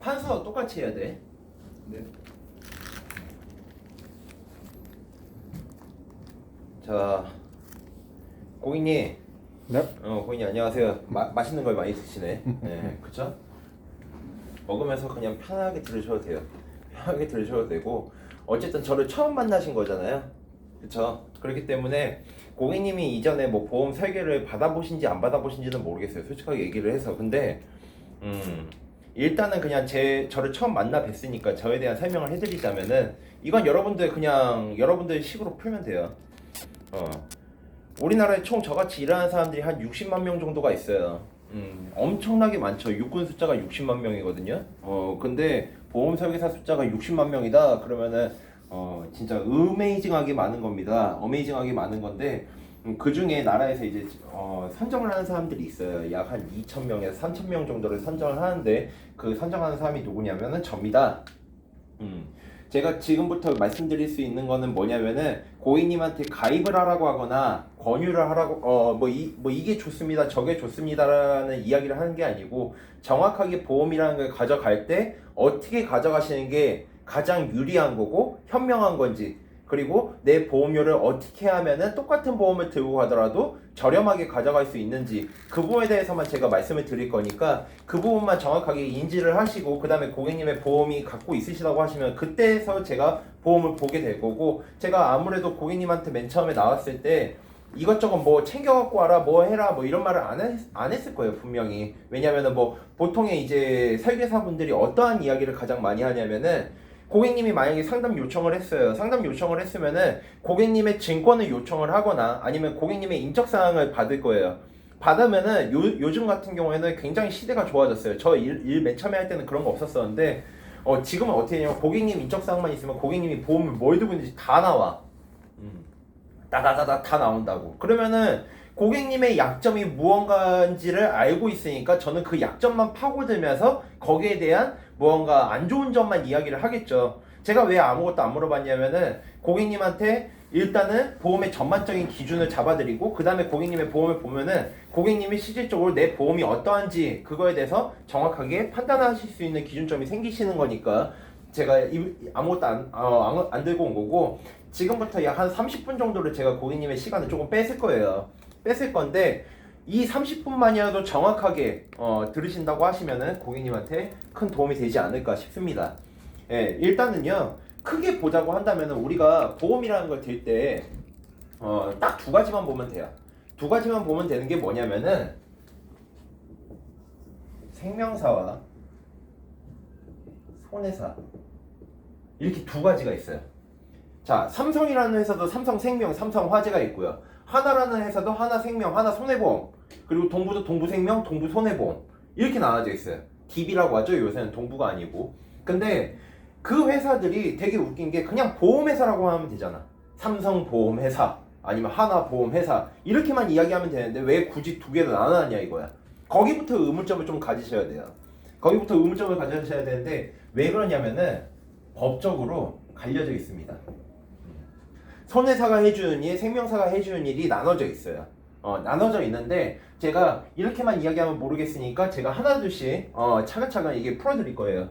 판서 똑같이 해야 돼. 네. 자, 고객님. 네. 고객님 안녕하세요. 맛있는 걸 많이 드시네. 네, 그쵸? 먹으면서 그냥 편하게 들으셔도 돼요. 편하게 들으셔도 되고, 어쨌든 저를 처음 만나신 거잖아요. 그쵸? 그렇기 때문에 고객님이 이전에 뭐 보험 설계를 받아보신지 안 받아보신지는 모르겠어요. 솔직하게 얘기를 해서. 근데 일단은 그냥 저를 처음 만나 뵀으니까 저에 대한 설명을 해드리자면은, 이건 여러분들 그냥 여러분들 식으로 풀면 돼요. 우리나라에 총 저같이 일하는 사람들이 한 60만 명 정도가 있어요. 엄청나게 많죠. 육군 숫자가 60만 명이거든요. 근데 보험 설계사 숫자가 60만 명이다 그러면은 진짜 어메이징하게 많은 겁니다. 어메이징하게 많은 건데, 그 중에 나라에서 이제 선정을 하는 사람들이 있어요. 약 한 2,000명에서 3,000명 정도를 선정을 하는데, 그 선정하는 사람이 누구냐면은 접니다. 제가 지금부터 말씀드릴 수 있는 거는 뭐냐면은, 고객님한테 가입을 하라고 하거나 권유를 하라고 이게 좋습니다 저게 좋습니다라는 이야기를 하는 게 아니고, 정확하게 보험이라는 걸 가져갈 때 어떻게 가져가시는 게 가장 유리한 거고 현명한 건지, 그리고 내 보험료를 어떻게 하면은 똑같은 보험을 들고 가더라도 저렴하게 가져갈 수 있는지, 그 부분에 대해서만 제가 말씀을 드릴 거니까 그 부분만 정확하게 인지를 하시고, 그 다음에 고객님의 보험이 갖고 있으시다고 하시면 그때서 제가 보험을 보게 될 거고, 제가 아무래도 고객님한테 맨 처음에 나왔을 때 이것저것 뭐 챙겨갖고 와라 뭐 해라 뭐 이런 말을 안 했을 거예요, 분명히. 왜냐면은 뭐 보통의 이제 설계사분들이 어떠한 이야기를 가장 많이 하냐면은, 고객님이 만약에 상담 요청을 했어요. 상담 요청을 했으면은 고객님의 증권을 요청을 하거나 아니면 고객님의 인적사항을 받을 거예요. 받으면은 요즘 같은 경우에는 굉장히 시대가 좋아졌어요. 저 일 맨 처음에 할 때는 그런 거 없었었는데, 지금은 어떻게 되냐면 고객님 인적사항만 있으면 고객님이 보험을 뭘 들고 있는지 다 나와. 따다다다 다 나온다고. 그러면은 고객님의 약점이 무언가인지를 알고 있으니까 저는 그 약점만 파고들면서 거기에 대한 무언가 안 좋은 점만 이야기를 하겠죠. 제가 왜 아무것도 안 물어봤냐면은, 고객님한테 일단은 보험의 전반적인 기준을 잡아드리고, 그 다음에 고객님의 보험을 보면은 고객님이 실질적으로 내 보험이 어떠한지 그거에 대해서 정확하게 판단하실 수 있는 기준점이 생기시는 거니까 제가 아무것도 안 들고 온 거고, 지금부터 약 한 30분 정도를 제가 고객님의 시간을 조금 뺏을 거예요. 뺏을 건데, 이 30분만이라도 정확하게 들으신다고 하시면은 고객님한테 큰 도움이 되지 않을까 싶습니다. 예, 일단은요, 크게 보자고 한다면은 우리가 보험이라는 걸 들 때 딱 두 가지만 보면 돼요. 두 가지만 보면 되는 게 뭐냐면은, 생명사와 손해사, 이렇게 두 가지가 있어요. 자, 삼성이라는 회사도 삼성생명, 삼성화재가 있고요. 하나라는 회사도 하나생명, 하나손해보험, 그리고 동부도 동부생명, 동부손해보험, 이렇게 나눠져 있어요. DB라고 하죠. 요새는 동부가 아니고. 근데 그 회사들이 되게 웃긴 게, 그냥 보험회사라고 하면 되잖아. 삼성보험회사 아니면 하나보험회사 이렇게만 이야기하면 되는데 왜 굳이 두 개를 나눠놨냐 이거야. 거기부터 의문점을 좀 가지셔야 돼요. 거기부터 의문점을 가지셔야 되는데, 왜 그러냐면은 법적으로 갈려져 있습니다. 손해사가 해주는 일, 생명사가 해주는 일이 나눠져 있어요. 나눠져 있는데, 제가 이렇게만 이야기하면 모르겠으니까 제가 하나둘씩 차근차근 이게 풀어드릴 거예요.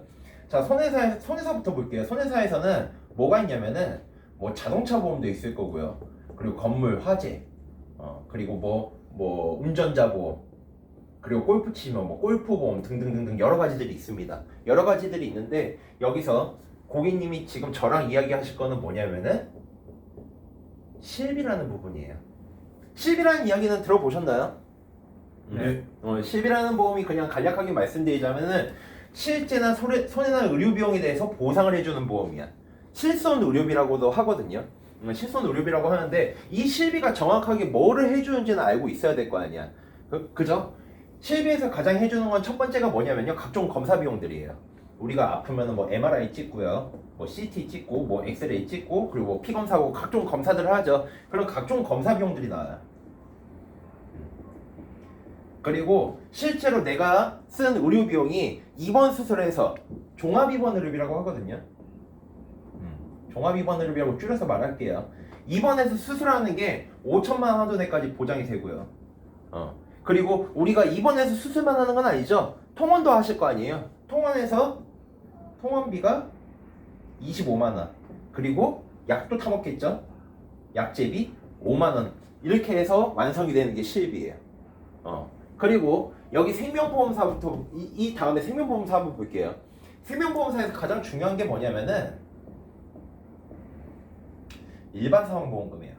자, 손해사부터 볼게요. 손해사에서는 뭐가 있냐면은, 뭐 자동차 보험도 있을 거고요. 그리고 건물, 화재, 그리고 뭐 운전자 보험, 그리고 골프 치면 뭐 골프 보험 등등등등 여러 가지들이 있습니다. 여러 가지들이 있는데, 여기서 고객님이 지금 저랑 이야기하실 거는 뭐냐면은 실비라는 부분이에요. 실비라는 이야기는 들어보셨나요? 네. 실비라는 보험이 그냥 간략하게 말씀드리자면은, 실제나 손해나 의료 비용에 대해서 보상을 해주는 보험이야. 실손 의료비라고도 하거든요. 실손 의료비라고 하는데, 이 실비가 정확하게 뭐를 해주는지는 알고 있어야 될 거 아니야. 그죠? 실비에서 가장 해주는 건 첫 번째가 뭐냐면요, 각종 검사 비용들이에요. 우리가 아프면은 뭐 MRI 찍고요, 뭐 CT 찍고, 뭐 엑스레이 찍고, 그리고 뭐 피검사하고 각종 검사들을 하죠. 그런 각종 검사 비용들이 나와요. 그리고 실제로 내가 쓴 의료 비용이 입원 수술에서 종합입원 의료비라고 하거든요. 종합입원 의료비라고 줄여서 말할게요. 입원해서 수술하는 게 5천만 원 한도내까지 보장이 되고요. 그리고 우리가 입원해서 수술만 하는 건 아니죠. 통원도 하실 거 아니에요. 통원에서 통원비가 25만 원. 그리고 약도 타먹겠죠? 약제비 5만 원. 이렇게 해서 완성이 되는 게 실비예요. 그리고 여기 생명보험사부터 이 다음에 생명보험사 한번 볼게요. 생명보험사에서 가장 중요한 게 뭐냐면은 일반사망보험금이에요.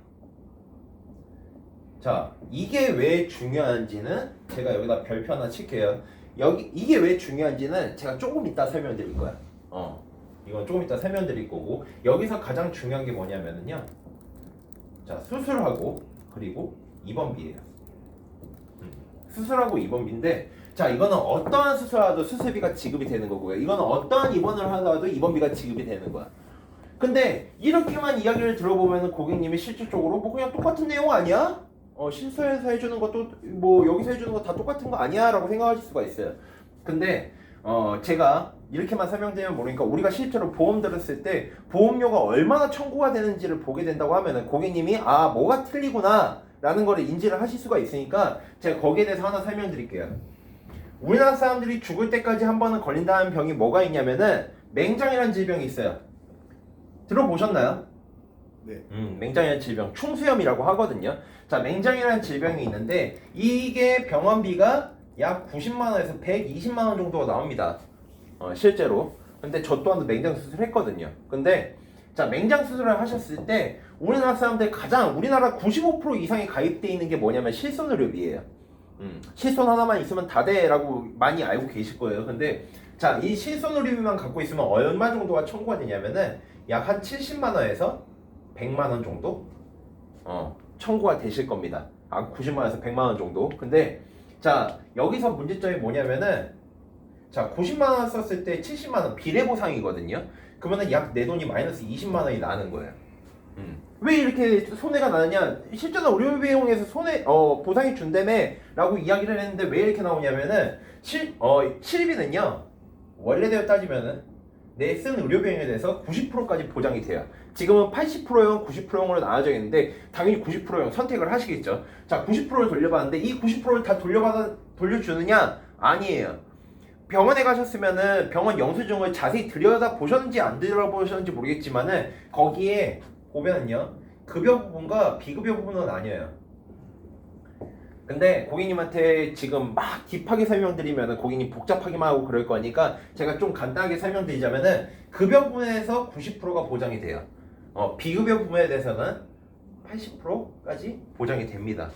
자, 이게 왜 중요한지는 제가 여기다 별표 하나 칠게요. 여기 이게 왜 중요한지는 제가 조금 이따 설명드릴 거야. 이건 조금 이따 설명드릴 거고, 여기서 가장 중요한 게 뭐냐면은요. 자, 수술하고 그리고 입원비예요. 수술하고 입원비인데, 자, 이거는 어떠한 수술하도 수술비가 지급이 되는 거고요. 이거는 어떠한 입원을 하더라도 입원비가 지급이 되는 거야. 근데 이렇게만 이야기를 들어보면은 고객님이 실질적으로 뭐 그냥 똑같은 내용 아니야? 실소에서 해주는 것도 뭐 여기서 해주는 거 다 똑같은 거 아니야? 라고 생각하실 수가 있어요. 근데 제가 이렇게만 설명드리면 모르니까, 우리가 실제로 보험 들었을 때 보험료가 얼마나 청구가 되는지를 보게 된다고 하면은 고객님이 아, 뭐가 틀리구나 라는 거를 인지를 하실 수가 있으니까 제가 거기에 대해서 하나 설명드릴게요. 우리나라 사람들이 죽을 때까지 한 번은 걸린다는 병이 뭐가 있냐면은 맹장이라는 질병이 있어요. 들어보셨나요? 네. 맹장이라는 질병, 충수염이라고 하거든요. 자, 맹장이라는 질병이 있는데 이게 병원비가 약 90만 원에서 120만 원 정도가 나옵니다. 실제로. 근데 저 또한도 맹장 수술했거든요. 근데 자, 맹장 수술을 하셨을 때 우리나라 사람들 우리나라 95% 이상이 가입돼 있는 게 뭐냐면 실손의료비예요. 실손 하나만 있으면 다 돼라고 많이 알고 계실 거예요. 근데 자, 이 실손의료비만 갖고 있으면 얼마 정도가 청구가 되냐면은 약 한 70만 원에서 100만 원 정도 청구가 되실 겁니다. 90만 원에서 100만 원 정도. 근데 자, 여기서 문제점이 뭐냐면은 자, 90만 원 썼을 때 70만 원 비례보상이거든요. 그러면은 약 내 돈이 마이너스 20만 원이 나는 거예요. 왜 이렇게 손해가 나느냐? 실제로 의료 비용에서 보상이 준다며 라고 이야기를 했는데 왜 이렇게 나오냐면은 실비는요, 원래대로 따지면은 내 쓴 의료 비용에 대해서 90%까지 보장이 돼요. 지금은 80%용, 90%용으로 나눠져 있는데 당연히 90%용 선택을 하시겠죠. 자, 90%를 돌려받는데 이 90%를 다 돌려주느냐? 아니에요. 병원에 가셨으면은 병원 영수증을 자세히 들여다보셨는지 안 들여다보셨는지 모르겠지만은 거기에 보면은요, 급여 부분과 비급여 부분은 아니에요. 근데 고객님한테 지금 막 딥하게 설명드리면은 고객님 복잡하게만 하고 그럴 거니까 제가 좀 간단하게 설명드리자면은 급여 부분에서 90%가 보장이 돼요. 비급여 부분에 대해서는 80%까지 보장이 됩니다.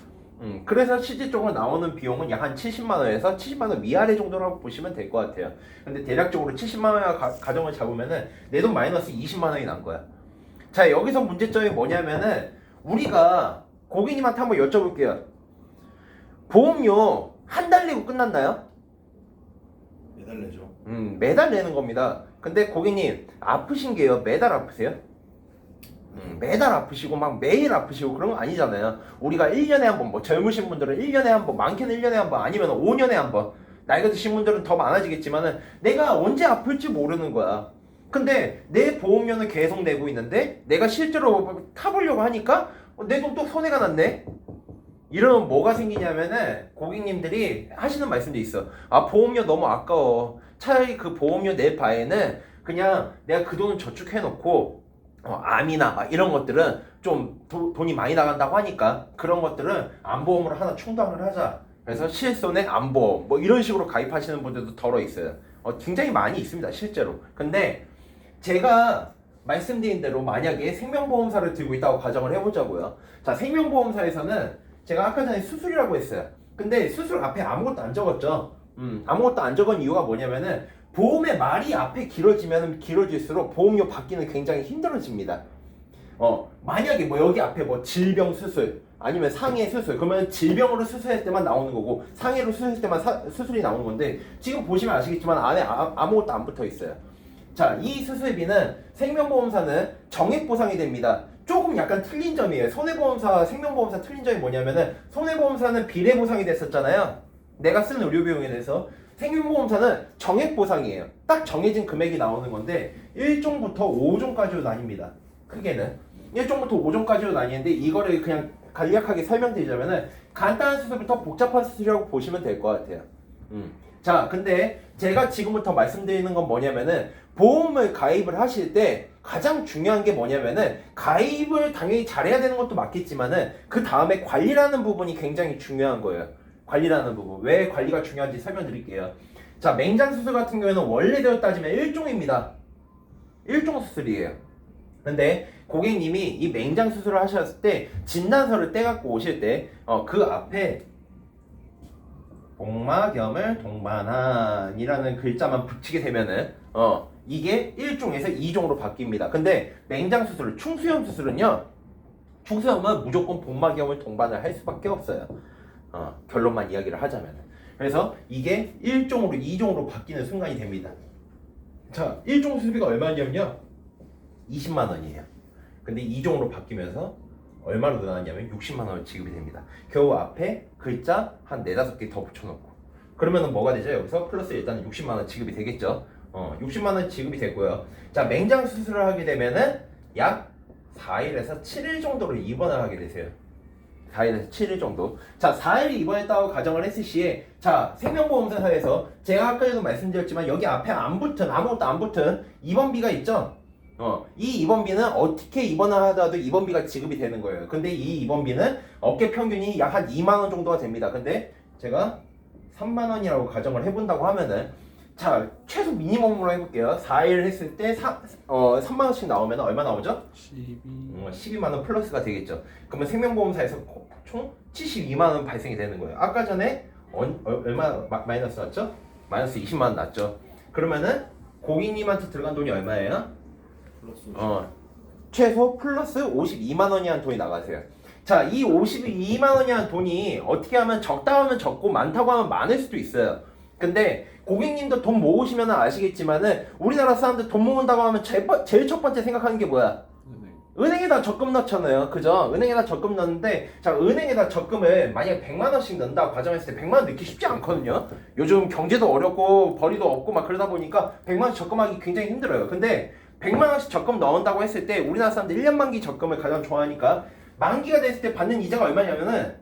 그래서 실질적으로 나오는 비용은 약 한 70만 원에서 70만 원 위아래 정도라고 보시면 될 것 같아요. 근데 대략적으로 70만 원 가정을 잡으면은 내 돈 마이너스 20만 원이 난 거야. 자, 여기서 문제점이 뭐냐면은 우리가 고객님한테 한번 여쭤볼게요. 보험료 한 달 내고 끝났나요? 매달 내죠. 매달 내는 겁니다. 근데 고객님 아프신 게요, 매달 아프세요? 매달 아프시고 막 매일 아프시고 그런 거 아니잖아요. 우리가 1년에 한 번, 뭐 젊으신 분들은 1년에 한 번, 많게는 1년에 한 번, 아니면 5년에 한 번, 나이가 드신 분들은 더 많아지겠지만은 내가 언제 아플지 모르는 거야. 근데 내 보험료는 계속 내고 있는데 내가 실제로 타보려고 하니까 내 돈 또 손해가 났네? 이러면 뭐가 생기냐면은 고객님들이 하시는 말씀도 있어. 아, 보험료 너무 아까워. 차라리 그 보험료 낼 바에는 그냥 내가 그 돈을 저축해놓고 암이나 막 이런 것들은 좀 돈이 많이 나간다고 하니까 그런 것들은 암보험으로 하나 충당을 하자. 그래서 실손의 암보험 뭐 이런 식으로 가입하시는 분들도 덜어 있어요. 굉장히 많이 있습니다, 실제로. 근데 제가 말씀드린 대로 만약에 생명보험사를 들고 있다고 가정을 해보자고요. 자, 생명보험사에서는 제가 아까 전에 수술이라고 했어요. 근데 수술 앞에 아무것도 안 적었죠. 아무것도 안 적은 이유가 뭐냐면은 보험의 말이 앞에 길어지면 길어질수록 보험료 받기는 굉장히 힘들어집니다. 만약에 뭐 여기 앞에 뭐 질병 수술 아니면 상해 수술, 그러면 질병으로 수술할 때만 나오는 거고 상해로 수술할 때만 수술이 나오는 건데 지금 보시면 아시겠지만 안에 아무것도 안 붙어 있어요. 자, 이 수술비는 생명보험사는 정액 보상이 됩니다. 조금 약간 틀린 점이에요. 손해보험사, 생명보험사 틀린 점이 뭐냐면은 손해보험사는 비례 보상이 됐었잖아요. 내가 쓴 의료비용에 대해서. 생명보험사는 정액 보상이에요. 딱 정해진 금액이 나오는 건데 1종부터 5종까지로 나뉩니다. 크게는 1종부터 5종까지로 나뉘는데 이거를 그냥 간략하게 설명드리자면은 간단한 수술부터 복잡한 수술이라고 보시면 될 것 같아요. 자, 근데 제가 지금부터 말씀드리는 건 뭐냐면은 보험을 가입을 하실 때 가장 중요한 게 뭐냐면은 가입을 당연히 잘해야 되는 것도 맞겠지만은 그 다음에 관리라는 부분이 굉장히 중요한 거예요. 관리라는 부분. 왜 관리가 중요한지 설명드릴게요. 자, 맹장 수술 같은 경우에는 원래대로 따지면 1종입니다. 1종 수술이에요. 근데 고객님이 이 맹장 수술을 하셨을 때 진단서를 떼갖고 오실 때 그 앞에 복막염을 동반한이라는 글자만 붙이게 되면은 이게 1종에서 2종으로 바뀝니다. 근데 맹장 수술, 충수염 수술은요. 충수염은 무조건 복막염을 동반을 할 수밖에 없어요. 결론만 이야기를 하자면. 그래서 이게 1종으로 2종으로 바뀌는 순간이 됩니다. 자, 1종 수술비가 얼마냐면요. 20만 원이에요. 근데 2종으로 바뀌면서 얼마로 늘어났냐면 60만 원 지급이 됩니다. 겨우 앞에 글자 한 4-5개 더 붙여놓고. 그러면은 뭐가 되죠? 여기서 플러스 일단은 60만 원 지급이 되겠죠. 60만 원 지급이 되고요. 자, 맹장 수술을 하게 되면은 약 4일에서 7일 정도를 입원을 하게 되세요. 4일에서 7일 정도. 자, 4일 입원했다고 가정을 했을 시에 자, 생명보험사에서 제가 아까에도 말씀드렸지만 여기 앞에 안 붙은 아무것도 안 붙은 입원비가 있죠. 이 입원비는 어떻게 입원을 하더라도 입원비가 지급이 되는 거예요. 근데 이 입원비는 업계 평균이 약 한 2만 원 정도가 됩니다. 근데 제가 3만 원이라고 가정을 해본다고 하면은 자, 최소 미니멈으로 해볼게요. 4일 했을 때 3만 원씩 나오면 얼마 나오죠? 12만 원 플러스가 되겠죠. 그러면 생명보험사에서 총 72만 원 발생이 되는 거예요. 아까 전에 얼마 마이너스 났죠? 마이너스 20만 원 났죠. 그러면은 고객님한테 들어간 돈이 얼마예요? 최소 플러스 52만 원이 한 돈이 나가세요. 자, 이 52만 원이 한 돈이 어떻게 하면 적다 하면 적고 많다고 하면 많을 수도 있어요. 근데 고객님도 돈 모으시면 아시겠지만은 우리나라 사람들 돈 모은다고 하면 제일 첫 번째 생각하는 게 뭐야? 은행에다 적금 넣잖아요. 그죠? 은행에다 적금 넣는데 자, 은행에다 적금을 만약에 100만 원씩 넣는다고 가정했을 때 100만 원 넣기 쉽지 않거든요. 요즘 경제도 어렵고 벌이도 없고 막 그러다 보니까 100만 원씩 적금하기 굉장히 힘들어요. 근데 100만 원씩 적금 넣은다고 했을 때 우리나라 사람들 1년 만기 적금을 가장 좋아하니까 만기가 됐을 때 받는 이자가 얼마냐면은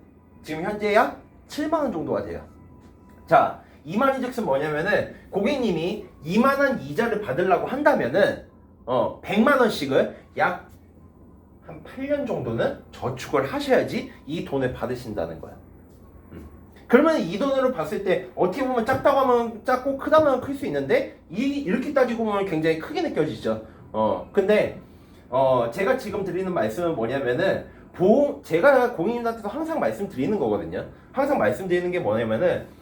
지금 현재 약 7만 원 정도가 돼요. 자, 이 말인즉슨 뭐냐면은 고객님이 2만 원 이자를 받으려고 한다면은 100만 원씩을 약 한 8년 정도는 저축을 하셔야지 이 돈을 받으신다는 거야. 그러면 이 돈으로 봤을 때 어떻게 보면 작다고 하면 작고 크다고 하면 클 수 있는데 이렇게 따지고 보면 굉장히 크게 느껴지죠. 근데 제가 지금 드리는 말씀은 뭐냐면은 제가 고객님한테도 항상 말씀드리는 거거든요. 항상 말씀드리는 게 뭐냐면은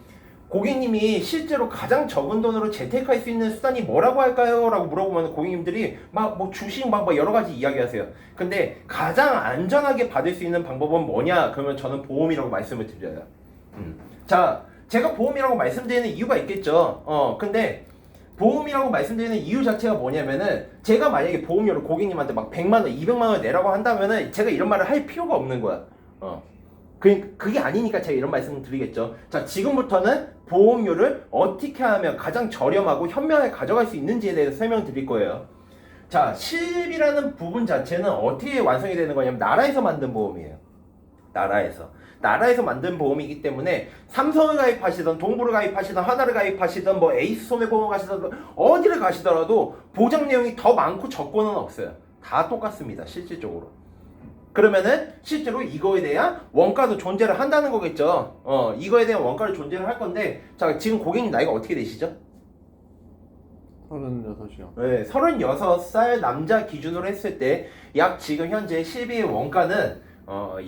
고객님이 실제로 가장 적은 돈으로 재테크할 수 있는 수단이 뭐라고 할까요? 라고 물어보면 고객님들이 막 뭐 주식 막 여러 가지 이야기하세요. 근데 가장 안전하게 받을 수 있는 방법은 뭐냐? 그러면 저는 보험이라고 말씀을 드려요. 자, 제가 보험이라고 말씀드리는 이유가 있겠죠. 근데 보험이라고 말씀드리는 이유 자체가 뭐냐면은 제가 만약에 보험료를 고객님한테 막 100만 원, 200만 원 내라고 한다면은 제가 이런 말을 할 필요가 없는 거야. 그게 아니니까 제가 이런 말씀을 드리겠죠. 자, 지금부터는 보험료를 어떻게 하면 가장 저렴하고 현명하게 가져갈 수 있는지에 대해서 설명드릴 거예요. 자, 실비라는 부분 자체는 어떻게 완성이 되는 거냐면 나라에서 만든 보험이에요. 나라에서 만든 보험이기 때문에 삼성을 가입하시던 동부를 가입하시던 하나를 가입하시던 뭐 에이스 손해보험 가시던 어디를 가시더라도 보장 내용이 더 많고 적고는 없어요. 다 똑같습니다. 실질적으로. 그러면은 실제로 이거에 대한 원가도 존재를 한다는 거겠죠. 이거에 대한 원가를 존재를 할 건데 자, 지금 고객님 나이가 어떻게 되시죠? 36이요. 네, 36살 남자 기준으로 했을 때 약 지금 현재 실비의 원가는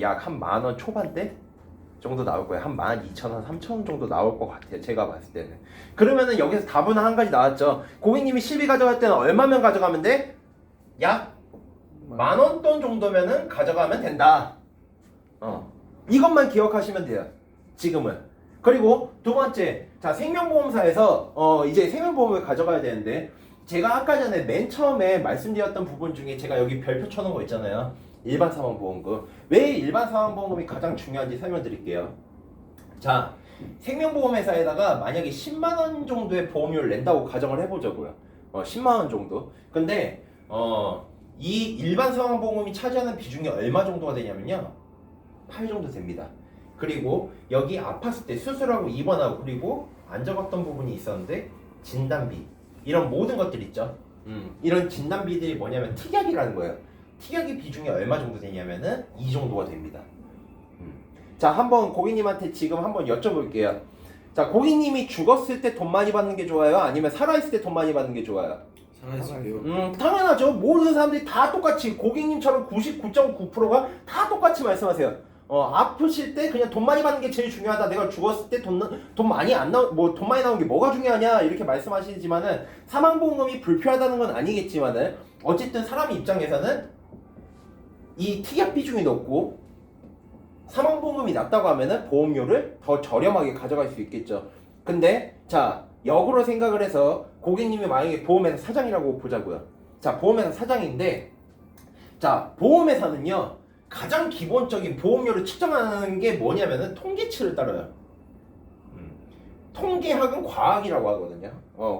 약 한 만 원 초반대 정도 나올 거예요. 한 12,000원, 3,000원 정도 나올 것 같아요. 제가 봤을 때는. 그러면은 여기서 답은 한 가지 나왔죠. 고객님이 실비 가져갈 때는 얼마면 가져가면 돼? 약 10,000원 돈 정도면은 가져가면 된다. 이것만 기억하시면 돼요. 지금은. 그리고 두 번째, 자, 생명보험사에서 이제 생명보험을 가져가야 되는데 제가 아까 전에 맨 처음에 말씀드렸던 부분 중에 제가 여기 별표 쳐놓은 거 있잖아요. 일반 사망보험금. 왜 일반 사망보험금이 가장 중요한지 설명드릴게요. 자, 생명보험회사에다가 만약에 10만 원 정도의 보험료를 낸다고 가정을 해보자고요. 10만 원 정도. 근데 이 일반 사망보험금이 차지하는 비중이 얼마 정도가 되냐면요. 8 정도 됩니다. 그리고 여기 아팠을 때 수술하고 입원하고 그리고 안 적었던 부분이 있었는데 진단비 이런 모든 것들 있죠. 이런 진단비들이 뭐냐면 특약이라는 거예요. 특약의 비중이 얼마 정도 되냐면은 이 정도가 됩니다. 자, 한번 고객님한테 지금 한번 여쭤볼게요. 자, 고객님이 죽었을 때 돈 많이 받는 게 좋아요? 아니면 살아있을 때 돈 많이 받는 게 좋아요? 살아있을게요. 당연하죠. 모든 사람들이 다 똑같이 고객님처럼 99.9%가 다 똑같이 말씀하세요. 아프실 때 그냥 돈 많이 받는 게 제일 중요하다. 내가 죽었을 때 돈 많이 안 나오 돈 많이 나오는 게 뭐가 중요하냐 이렇게 말씀하시지만은 사망보험금이 불필요하다는 건 아니겠지만은 어쨌든 사람 입장에서는 이 특약 비중이 높고 사망보험금이 낮다고 하면은 보험료를 더 저렴하게 가져갈 수 있겠죠. 근데 자, 역으로 생각을 해서 고객님이 만약에 보험회사 사장이라고 보자고요. 자, 보험회사 사장인데 자, 보험회사는요 가장 기본적인 보험료를 측정하는 게 뭐냐면은 통계치를 따라요. 통계학은 과학이라고 하거든요.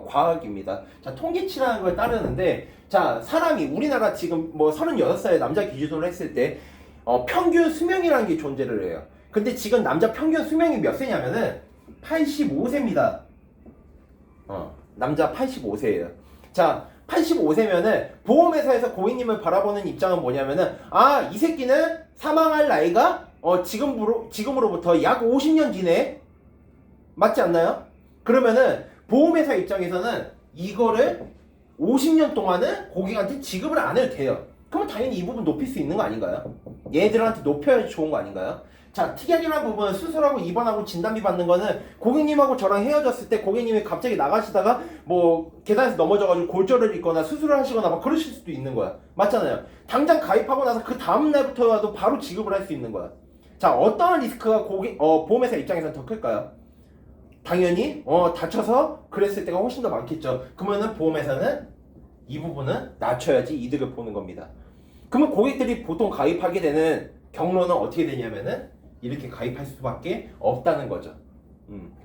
과학입니다. 자, 통계치라는 걸 따르는데 자, 사람이 우리나라 지금 뭐 36살 남자 기준으로 했을 때 평균 수명이라는 게 존재를 해요. 근데 지금 남자 평균 수명이 몇 세냐면은 85세입니다. 남자 85세예요. 자, 85세면은 보험회사에서 고객님을 바라보는 입장은 뭐냐면은 이 새끼는 사망할 나이가 지금으로부터 약 50년 뒤네. 맞지 않나요? 그러면은 보험회사 입장에서는 이거를 50년 동안은 고객한테 지급을 안 해도 돼요. 그러면 당연히 이 부분 높일 수 있는 거 아닌가요? 얘들한테 높여야지 좋은 거 아닌가요? 자, 특약이라는 부분은 수술하고 입원하고 진단비 받는 거는 고객님하고 저랑 헤어졌을 때 고객님이 갑자기 나가시다가 뭐 계단에서 넘어져가지고 골절을 입거나 수술을 하시거나 막 그러실 수도 있는 거야. 맞잖아요. 당장 가입하고 나서 그 다음 날부터라도 바로 지급을 할 수 있는 거야. 자, 어떤 리스크가 보험회사 입장에서는 더 클까요? 당연히 다쳐서 그랬을 때가 훨씬 더 많겠죠. 그러면은 보험회사는 이 부분은 낮춰야지 이득을 보는 겁니다. 그러면 고객들이 보통 가입하게 되는 경로는 어떻게 되냐면은 이렇게 가입할 수밖에 없다는 거죠.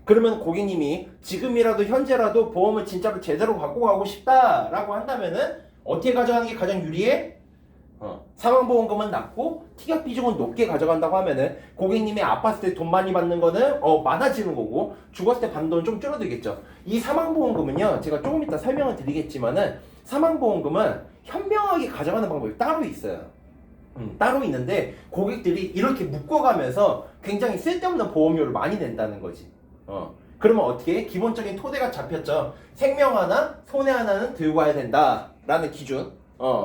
그러면 고객님이 지금이라도 현재라도 보험을 진짜로 제대로 갖고 가고 싶다라고 한다면은 어떻게 가져가는 게 가장 유리해? 사망보험금은 낮고 특약 비중은 높게 가져간다고 하면은 고객님이 아팠을 때 돈 많이 받는 거는 많아지는 거고 죽었을 때 받는 돈은 좀 줄어들겠죠. 이 사망보험금은요 제가 조금 이따 설명을 드리겠지만은 사망보험금은 현명하게 가져가는 방법이 따로 있어요. 따로 있는데 고객들이 이렇게 묶어가면서 굉장히 쓸데없는 보험료를 많이 낸다는 거지. 그러면 어떻게? 기본적인 토대가 잡혔죠. 생명 하나, 손해 하나는 들고 와야 된다라는 기준.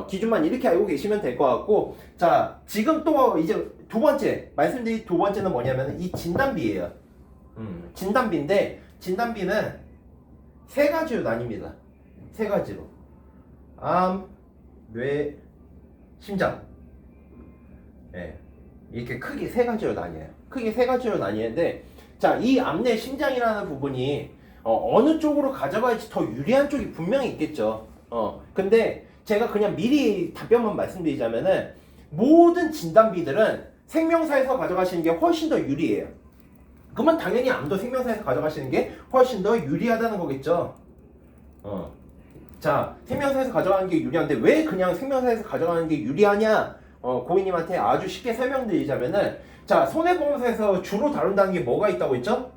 기준만 이렇게 알고 계시면 될 것 같고, 자, 지금 또 이제 두 번째 말씀드린 두 번째는 뭐냐면 이 진단비예요. 진단비인데 진단비는 세 가지로 나뉩니다. 세 가지로. 암, 뇌, 심장. 네, 이렇게 크게 세 가지로 나뉘어요. 크게 세 가지로 나뉘는데, 자, 이 암, 뇌, 심장이라는 부분이 어느 쪽으로 가져가야지 더 유리한 쪽이 분명히 있겠죠. 근데 제가 그냥 미리 답변만 말씀드리자면은 모든 진단비들은 생명사에서 가져가시는 게 훨씬 더 유리해요. 그러면 당연히 암도 생명사에서 가져가시는 게 훨씬 더 유리하다는 거겠죠. 자, 생명사에서 가져가는 게 유리한데 왜 그냥 생명사에서 가져가는 게 유리하냐? 고객님한테 아주 쉽게 설명드리자면은, 자, 손해보험사에서 주로 다룬다는 게 뭐가 있다고 했죠?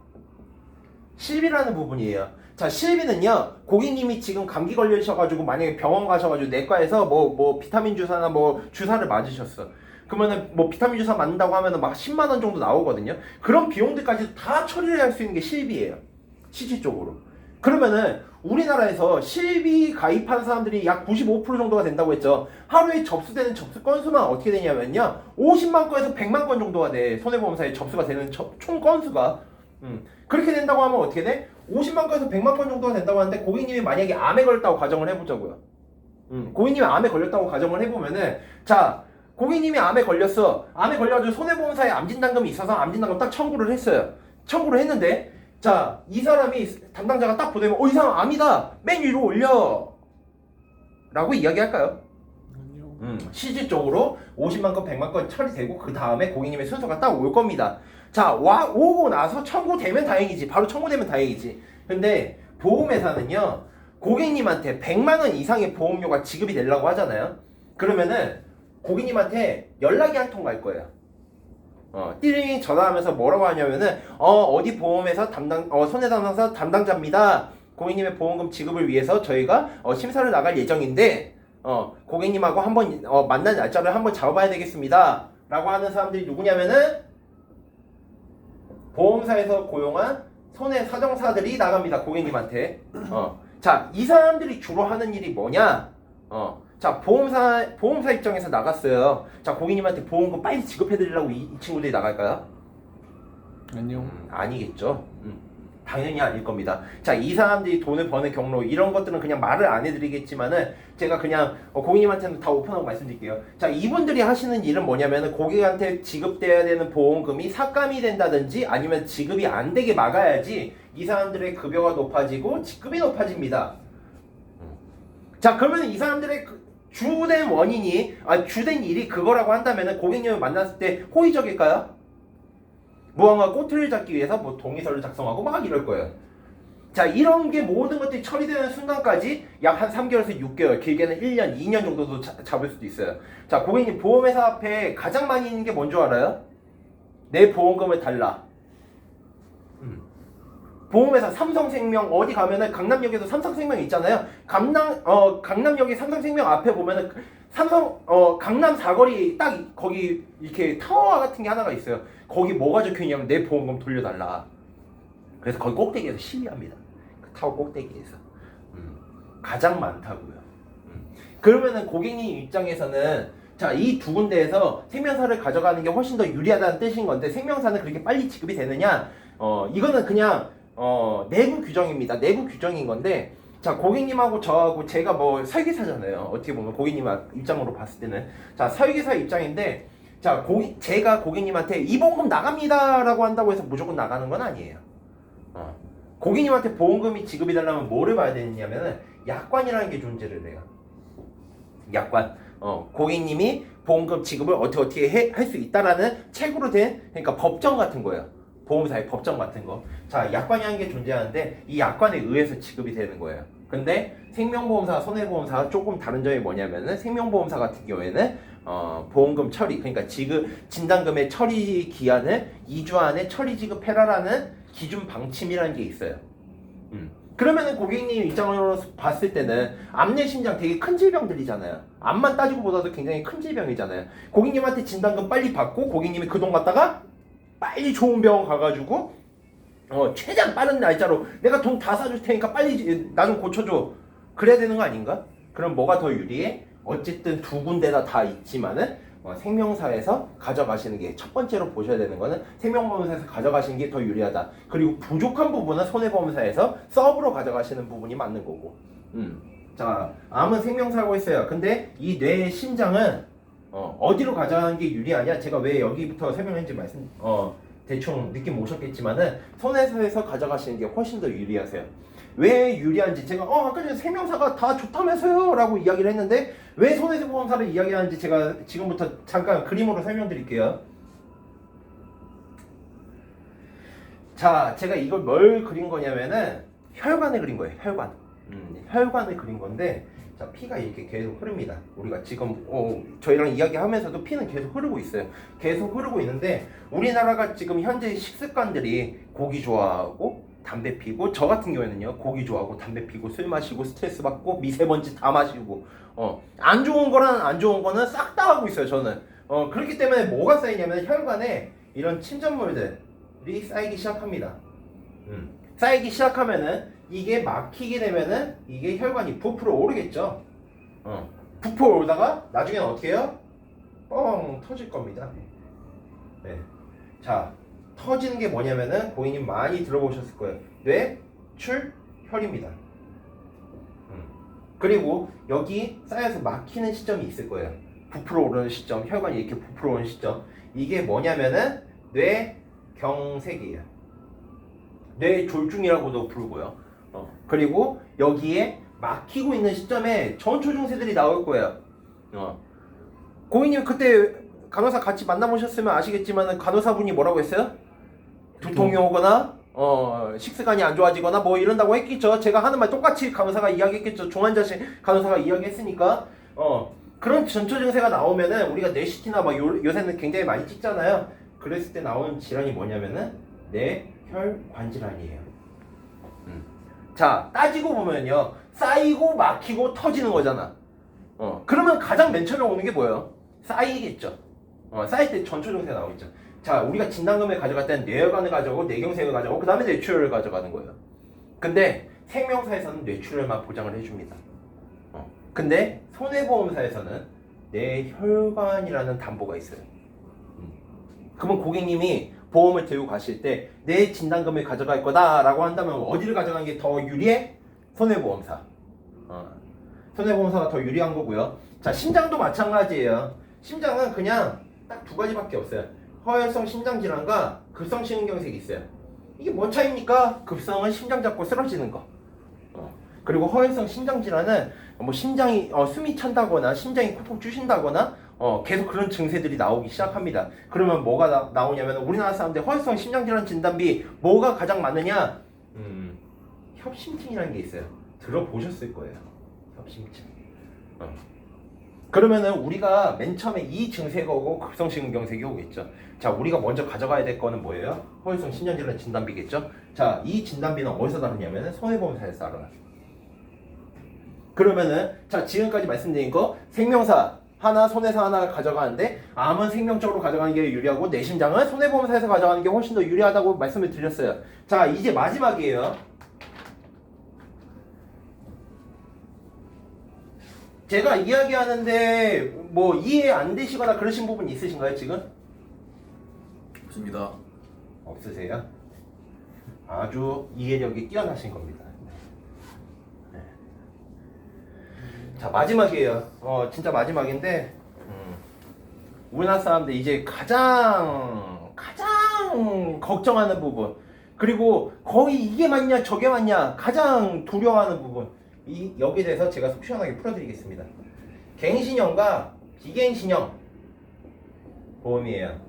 실비라는 부분이에요. 자, 실비는요, 고객님이 지금 감기 걸리셔가지고 만약에 병원 가셔가지고 내과에서 뭐 비타민 주사나 뭐 주사를 맞으셨어. 그러면은 뭐 비타민 주사 맞는다고 하면은 막 10만 원 정도 나오거든요. 그런 비용들까지 다 처리를 할 수 있는 게 실비예요. 실질적으로. 그러면은 우리나라에서 실비 가입한 사람들이 약 95% 정도가 된다고 했죠. 하루에 접수되는 접수 건수만 어떻게 되냐면요, 50만 건에서 100만 건 정도가 돼. 손해보험사에 접수가 되는 총 건수가. 그렇게 된다고 하면 어떻게 돼? 50만 건에서 100만 건 정도가 된다고 하는데, 고객님이 만약에 암에 걸렸다고 가정을 해보자고요. 고객님이 암에 걸렸다고 가정을 해보면은, 자, 고객님이 암에 걸렸어. 암에 걸려가지고 손해보험사에 암진단금이 있어서 암진단금 딱 청구를 했어요. 청구를 했는데, 자, 이 사람이 담당자가 딱 보내면 이 사람 암이다, 맨 위로 올려 라고 이야기할까요? 실질적으로 50만 건 100만 건 처리되고 그 다음에 고객님의 순서가 딱 올 겁니다. 자, 오고 나서 청구되면 다행이지. 바로 청구되면 다행이지. 근데 보험회사는요, 고객님한테 100만 원 이상의 보험료가 지급이 되려고 하잖아요. 그러면은 고객님한테 연락이 한 통 갈 거예요. 띠링 전화하면서 뭐라고 하냐면은 어디 보험회사 손해담당사 담당자입니다. 고객님의 보험금 지급을 위해서 저희가 심사를 나갈 예정인데 고객님하고 한번 만난 날짜를 한번 잡아봐야 되겠습니다. 라고 하는 사람들이 누구냐면은 보험사에서 고용한 손해사정사들이 나갑니다. 고객님한테. 자, 이 사람들이 주로 하는 일이 뭐냐? 자, 보험사 입장에서 나갔어요. 자, 고객님한테 보험금 빨리 지급해드리려고 이 친구들이 나갈까요? 아니요. 아니겠죠. 당연히 아닐 겁니다. 자, 이 사람들이 돈을 버는 경로 이런 것들은 그냥 말을 안 해드리겠지만은 제가 그냥 고객님한테는 다 오픈하고 말씀드릴게요. 자, 이분들이 하시는 일은 뭐냐면은 고객한테 지급돼야 되는 보험금이 삭감이 된다든지 아니면 지급이 안 되게 막아야지 이 사람들의 급여가 높아지고 직급이 높아집니다. 자, 그러면 이 사람들의 주된 원인이 주된 일이 그거라고 한다면은 고객님을 만났을 때 호의적일까요? 무언가 꼬투리를 잡기 위해서 뭐 동의서를 작성하고 막 이럴 거예요. 자, 이런 게 모든 것들이 처리되는 순간까지 약 한 3개월에서 6개월, 길게는 1년, 2년 정도도 잡을 수도 있어요. 자, 고객님 보험회사 앞에 가장 많이 있는 게 뭔 줄 알아요? 내 보험금을 달라. 보험회사 삼성생명 어디 가면은 강남역에도 삼성생명 있잖아요. 강남역에 삼성생명 앞에 보면은 강남 사거리 딱 거기 이렇게 타워 같은 게 하나가 있어요. 거기 뭐가 적혀 있냐면 내 보험금 돌려달라. 그래서 거기 꼭대기에서 시위합니다. 그 타워 꼭대기에서. 가장 많다고요. 그러면은 고객님 입장에서는 자, 이 두 군데에서 생명사를 가져가는 게 훨씬 더 유리하다는 뜻인 건데 생명사는 그렇게 빨리 지급이 되느냐? 이거는 그냥 내부 규정입니다. 내부 규정인 건데 자, 고객님하고 저하고 제가 뭐 설계사잖아요. 어떻게 보면 고객님 입장으로 봤을 때는 자, 설계사 입장인데 자, 제가 고객님한테 이 보험금 나갑니다 라고 한다고 해서 무조건 나가는 건 아니에요. 고객님한테 보험금이 지급이 되려면 뭐를 봐야 되느냐면은 약관이라는 게 존재를 해요. 약관. 고객님이 보험금 지급을 어떻게 할 수 있다라는 책으로 된 그러니까 법정 같은 거예요. 보험사의 법정 같은 거. 자, 약관이라는 게 존재하는데 이 약관에 의해서 지급이 되는 거예요. 근데 생명보험사, 손해보험사가 조금 다른 점이 뭐냐면은 생명보험사 같은 경우에는 보험금 처리, 그러니까 진단금의 처리 기한을 2주 안에 처리 지급해라라는 기준 방침이라는 게 있어요. 그러면은 고객님 입장으로 봤을 때는 암내심장 되게 큰 질병들이잖아요. 암만 따지고 보다도 굉장히 큰 질병이잖아요. 고객님한테 진단금 빨리 받고 고객님이 그 돈 갖다가 빨리 좋은 병원 가가지고 최대한 빠른 날짜로 내가 돈 다 사줄 테니까 빨리 나 좀 고쳐줘. 그래야 되는 거 아닌가? 그럼 뭐가 더 유리해? 어쨌든 두 군데다 다 있지만은 생명사에서 가져가시는 게 첫 번째로 보셔야 되는 거는 생명보험사에서 가져가시는 게 더 유리하다. 그리고 부족한 부분은 손해보험사에서 서브로 가져가시는 부분이 맞는 거고. 자, 암은 생명사고 있어요. 근데 이 뇌의 심장은 어디로 가져가는 게 유리하냐? 제가 왜 여기부터 설명했는지 대충 느낌 오셨겠지만은 손해사에서 가져가시는 게 훨씬 더 유리하세요. 왜 유리한지 제가 아까 전에 생명사가 다 좋다면서요 라고 이야기를 했는데 왜 손해보험사를 이야기하는지 제가 지금부터 잠깐 그림으로 설명드릴게요. 자, 제가 이걸 뭘 그린 거냐면은 혈관을 그린 거예요. 혈관을 그린 건데 자, 피가 이렇게 계속 흐릅니다. 우리가 지금 저희랑 이야기하면서도 피는 계속 흐르고 있어요. 계속 흐르고 있는데 우리나라가 지금 현재 식습관들이 고기 좋아하고 담배 피고 저 같은 경우에는요 고기 좋아하고 담배 피고 술 마시고 스트레스 받고 미세먼지 다 마시고 안 좋은 거랑 안 좋은 거는 싹 다 하고 있어요. 저는 그렇기 때문에 뭐가 쌓이냐면 혈관에 이런 침전물들이 쌓이기 시작합니다. 쌓이기 시작하면은 이게 막히게 되면은 이게 혈관이 부풀어 오르겠죠. 부풀어 오르다가 나중에는 어떻게 해요? 뻥 터질 겁니다. 네. 자, 터지는 게 뭐냐면은 고객님 많이 들어보셨을 거예요. 뇌출혈입니다. 그리고 여기 쌓여서 막히는 시점이 있을 거예요. 부풀어 오르는 시점, 혈관이 이렇게 부풀어 오는 시점. 이게 뭐냐면은 뇌경색이에요. 뇌졸중이라고도 부르고요. 그리고 여기에 막히고 있는 시점에 전초 증세들이 나올 거예요. 고객님 그때 간호사 같이 만나보셨으면 아시겠지만 간호사분이 뭐라고 했어요? 두통이 오거나 식습관이 안 좋아지거나 뭐 이런다고 했겠죠. 제가 하는 말 똑같이 간호사가 이야기했겠죠. 종환자실 간호사가 이야기했으니까 그런 전초 증세가 나오면은 우리가 뇌CT나 막 요새는 굉장히 많이 찍잖아요. 그랬을 때 나오는 질환이 뭐냐면은 뇌혈관 질환이에요. 자, 따지고 보면요, 쌓이고 막히고 터지는 거잖아. 그러면 가장 맨 처음에 오는 게 뭐예요? 쌓이겠죠. 쌓일 때 전초 증세가 나오겠죠. 자, 우리가 진단금을 가져갈 때는 뇌혈관을 가져가고 뇌경색을 가져가고 그 다음에 뇌출혈을 가져가는 거예요. 근데 생명사에서는 뇌출혈만 보장을 해줍니다. 근데 손해보험사에서는 뇌혈관이라는 담보가 있어요. 그러면 고객님이 보험을 들고 가실 때 내 진단금을 가져갈 거다라고 한다면 어디를 가져가는 게 더 유리해? 손해보험사. 손해보험사가 더 유리한 거고요. 자, 심장도 마찬가지예요. 심장은 그냥 딱 두 가지밖에 없어요. 허혈성 심장질환과 급성 심근경색이 있어요. 이게 뭔 차이입니까? 급성은 심장 잡고 쓰러지는 거. 그리고 허혈성 심장질환은 뭐 심장이 숨이 찬다거나 심장이 콕콕 쑤신다거나 계속 그런 증세들이 나오기 시작합니다. 그러면 뭐가 나오냐면 우리나라 사람들 허혈성 심장질환 진단비 뭐가 가장 많으냐? 협심증이라는 게 있어요. 들어보셨을 거예요. 협심증. 그러면은 우리가 맨 처음에 이 증세가 오고 급성 심근경색이 오겠죠. 자, 우리가 먼저 가져가야 될 거는 뭐예요? 허혈성 심장질환 진단비겠죠. 자, 이 진단비는 어디서 다루냐면은 손해보험사에서 다뤄요. 그러면은 자, 지금까지 말씀드린 거 생명사 하나, 손해사 하나 가져가는데 암은 생명적으로 가져가는 게 유리하고 내심장은 손해보험사에서 가져가는 게 훨씬 더 유리하다고 말씀을 드렸어요. 자, 이제 마지막이에요. 제가 이야기하는데 뭐 이해 안 되시거나 그러신 부분 있으신가요, 지금? 없습니다. 없으세요? 아주 이해력이 뛰어나신 겁니다. 네. 자, 마지막이에요. 진짜 마지막인데 우리나라 사람들 이제 가장 걱정하는 부분, 그리고 거의 이게 맞냐 저게 맞냐 가장 두려워하는 부분, 여기에 대해서 제가 속 시원하게 풀어드리겠습니다. 갱신형과 비갱신형 보험이에요.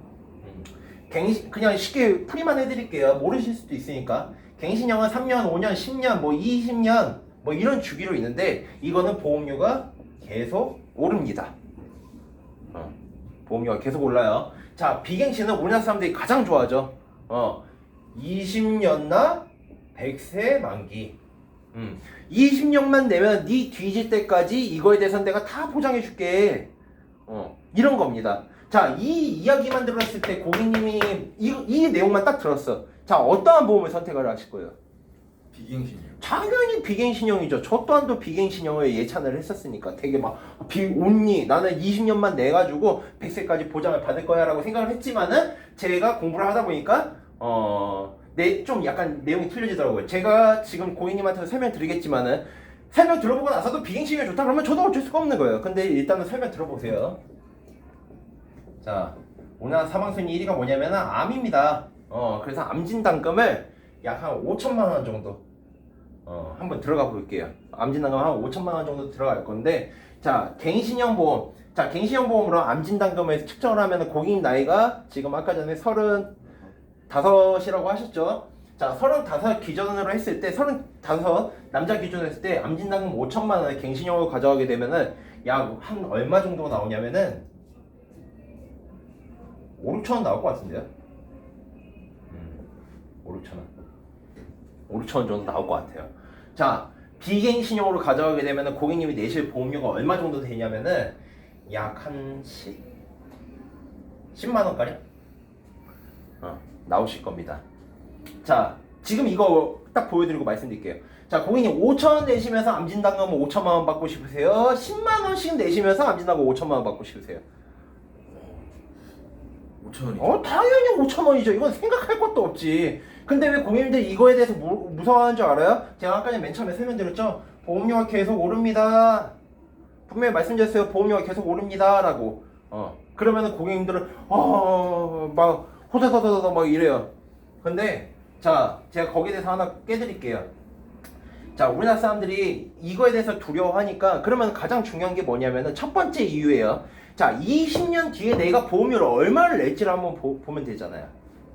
그냥 쉽게 풀이만 해드릴게요. 모르실 수도 있으니까. 갱신형은 3년, 5년, 10년, 뭐 20년 뭐 이런 주기로 있는데 이거는 보험료가 계속 오릅니다. 보험료가 계속 올라요. 자, 비갱신은 우리나라 사람들이 가장 좋아하죠. 20년나 100세 만기. 20년만 내면 네 뒤질 때까지 이거에 대해서는 내가 다 보장해줄게. 이런 겁니다. 자, 이 이야기만 들었을 때 고객님이 이 내용만 딱 들었어. 자, 어떠한 보험을 선택을 하실 거예요? 비갱신이요. 당연히 비갱신형이죠. 저 또한도 비갱신형을 예찬을 했었으니까 되게 막 온니 나는 20년만 내가지고 100세까지 보장을 받을 거야 라고 생각을 했지만은 제가 공부를 하다 보니까 좀 약간 내용이 틀려지더라고요. 제가 지금 고객님한테 설명 드리겠지만은 설명 들어보고 나서도 비갱신형이 좋다 그러면 저도 어쩔 수가 없는 거예요. 근데 일단은 설명 들어보세요. 자, 우리나라 사망순위 1위가 뭐냐면은 암입니다. 그래서 암 진단금을 약 한 5천만 원 정도 한번 들어가 볼게요. 암 진단금 한 5천만 원 정도 들어갈 건데, 자, 갱신형 보험. 자, 갱신형 보험으로 암 진단금을 측정을 하면은 고객님 나이가 지금 아까 전에 35이라고 하셨죠? 자, 35 기준으로 했을 때 35 남자 기준으로 했을 때 암 진단금 5천만 원을 갱신형으로 가져가게 되면은 약 한 얼마 정도 나오냐면은 5, 6천 원 나올 것 같은데요? 5, 6천 원. 5, 6천 원 정도 나올 것 같아요. 자, 비갱신형으로 가져가게 되면 고객님이 내실 보험료가 얼마 정도 되냐면은 약 한 10만 원가량? 나오실 겁니다. 자, 지금 이거 딱 보여드리고 말씀드릴게요. 자, 고객님 5천 원 내시면서 암진단금 5천만 원 받고 싶으세요? 10만 원씩 내시면서 암진단금 5천만 원 받고 싶으세요? 5,000원이죠. 당연히 5천 원이죠. 이건 생각할 것도 없지. 근데 왜 고객님들 이거에 대해서 무서워하는 줄 알아요? 제가 아까 맨 처음에 설명드렸죠? 보험료가 계속 오릅니다. 분명히 말씀드렸어요. 보험료가 계속 오릅니다 라고. 그러면은 고객님들은 막 호다다다다 막 이래요. 근데 자, 제가 거기에 대해서 하나 깨드릴게요. 자, 우리나라 사람들이 이거에 대해서 두려워하니까 그러면 가장 중요한 게 뭐냐면은 첫 번째 이유예요. 자, 20년 뒤에 내가 보험료를 얼마를 낼지를 한번 보면 되잖아요.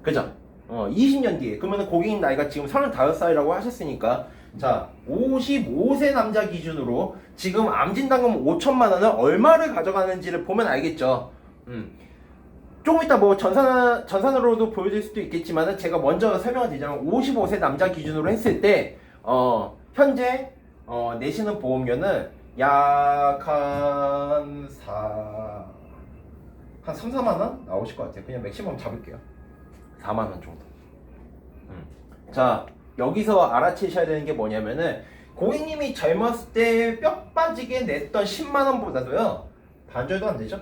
그죠? 20년 뒤에. 그러면 고객님 나이가 지금 35살이라고 하셨으니까, 자, 55세 남자 기준으로 지금 암진단금 5천만 원을 얼마를 가져가는지를 보면 알겠죠. 조금 이따 뭐 전산으로도 보여줄 수도 있겠지만은 제가 먼저 설명을 드리자면 55세 남자 기준으로 했을 때 현재 내시는 보험료는 약 한 3, 4만 원 나오실 것 같아요. 그냥 맥시멈 잡을게요. 4만 원 정도. 자, 여기서 알아채셔야 되는 게 뭐냐면은 고객님이 젊었을 때 뼈 빠지게 냈던 10만 원보다도요 반절도 안 되죠?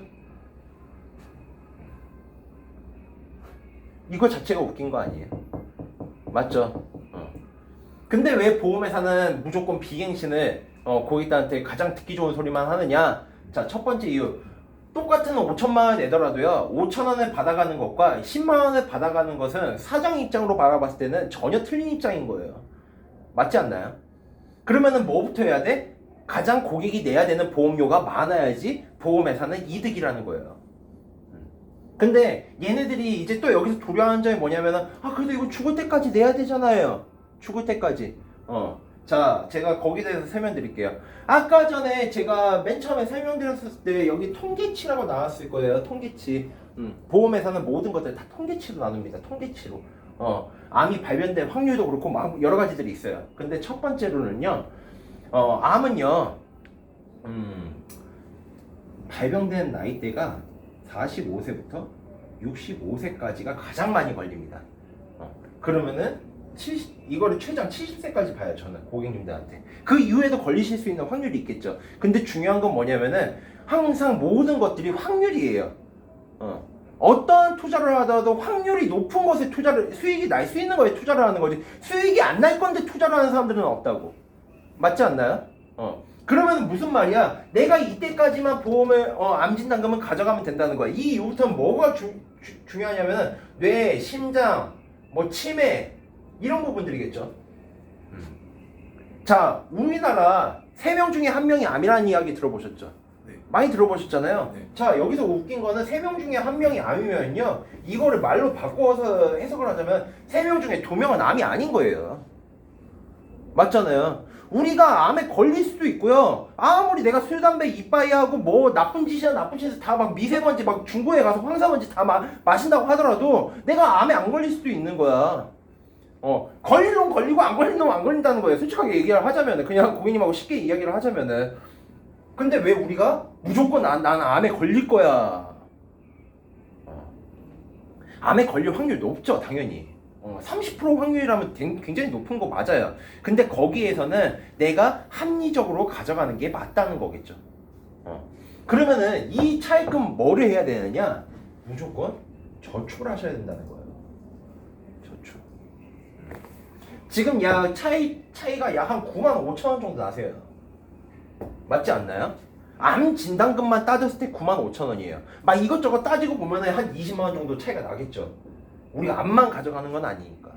이거 자체가 웃긴 거 아니에요? 맞죠? 근데 왜 보험회사는 무조건 비갱신을 고객들한테 가장 듣기 좋은 소리만 하느냐? 자, 첫 번째 이유. 똑같은 5천만 원 내더라도요 5천 원을 받아가는 것과 10만 원을 받아가는 것은 사장 입장으로 바라봤을 때는 전혀 틀린 입장인 거예요. 맞지 않나요? 그러면은 뭐부터 해야 돼? 가장 고객이 내야 되는 보험료가 많아야지 보험회사는 이득이라는 거예요. 근데 얘네들이 이제 또 여기서 도려하는 점이 뭐냐면은 그래도 이거 죽을 때까지 내야 되잖아요. 죽을 때까지. 자, 제가 거기에 대해서 설명드릴게요. 아까 전에 제가 맨 처음에 설명드렸을 때 여기 통계치라고 나왔을 거예요. 통계치. 보험회사는 모든 것들 다 통계치로 나눕니다. 통계치로. 암이 발견될 확률도 그렇고 막 여러 가지들이 있어요. 근데 첫 번째로는요. 암은요. 발병된 나이대가 45세부터 65세까지가 가장 많이 걸립니다. 그러면은 이거를 최장 70세까지 봐요. 저는 고객님들한테 그 이후에도 걸리실 수 있는 확률이 있겠죠. 근데 중요한 건 뭐냐면은 항상 모든 것들이 확률이에요. 어떤 투자를 하더라도 확률이 높은 것에 수익이 날 수 있는 거에 투자를 하는 거지 수익이 안 날 건데 투자를 하는 사람들은 없다고. 맞지 않나요? 그러면 무슨 말이야? 내가 이때까지만 보험을 암진단금을 가져가면 된다는 거야. 이 이후부터는 뭐가 중요하냐면은 뇌, 심장, 뭐 치매 이런 부분들이겠죠. 자, 우리나라 3명 중에 1명이 암이라는 이야기 들어보셨죠? 네. 많이 들어보셨잖아요. 네. 자, 여기서 웃긴 거는 3명 중에 1명이 암이면요 이거를 말로 바꿔서 해석을 하자면 3명 중에 2명은 암이 아닌 거예요. 맞잖아요. 우리가 암에 걸릴 수도 있고요. 아무리 내가 술, 담배 이빠이 하고 뭐 나쁜 짓이야 나쁜 짓을 다 막 미세먼지 막 중고에 가서 황사먼지 다 마신다고 하더라도 내가 암에 안 걸릴 수도 있는 거야. 걸릴 놈 걸리고 안 걸릴 놈 안 걸린다는 거예요. 솔직하게 얘기를 하자면은 그냥 고객님하고 쉽게 이야기를 하자면은 근데 왜 우리가 무조건 난 암에 걸릴 거야. 암에 걸릴 확률 높죠, 당연히. 30% 확률이라면 굉장히 높은 거 맞아요. 근데 거기에서는 내가 합리적으로 가져가는 게 맞다는 거겠죠. 그러면은 이 차입금 뭐를 해야 되느냐? 무조건 저축을 하셔야 된다는 거예요. 저축. 지금 차이가 약 한 9만 5천 원 정도 나세요. 맞지 않나요? 암 진단금만 따졌을 때 9만 5천 원이에요. 막 이것저것 따지고 보면은 한 20만 원 정도 차이가 나겠죠. 우리가 암만 가져가는 건 아니니까.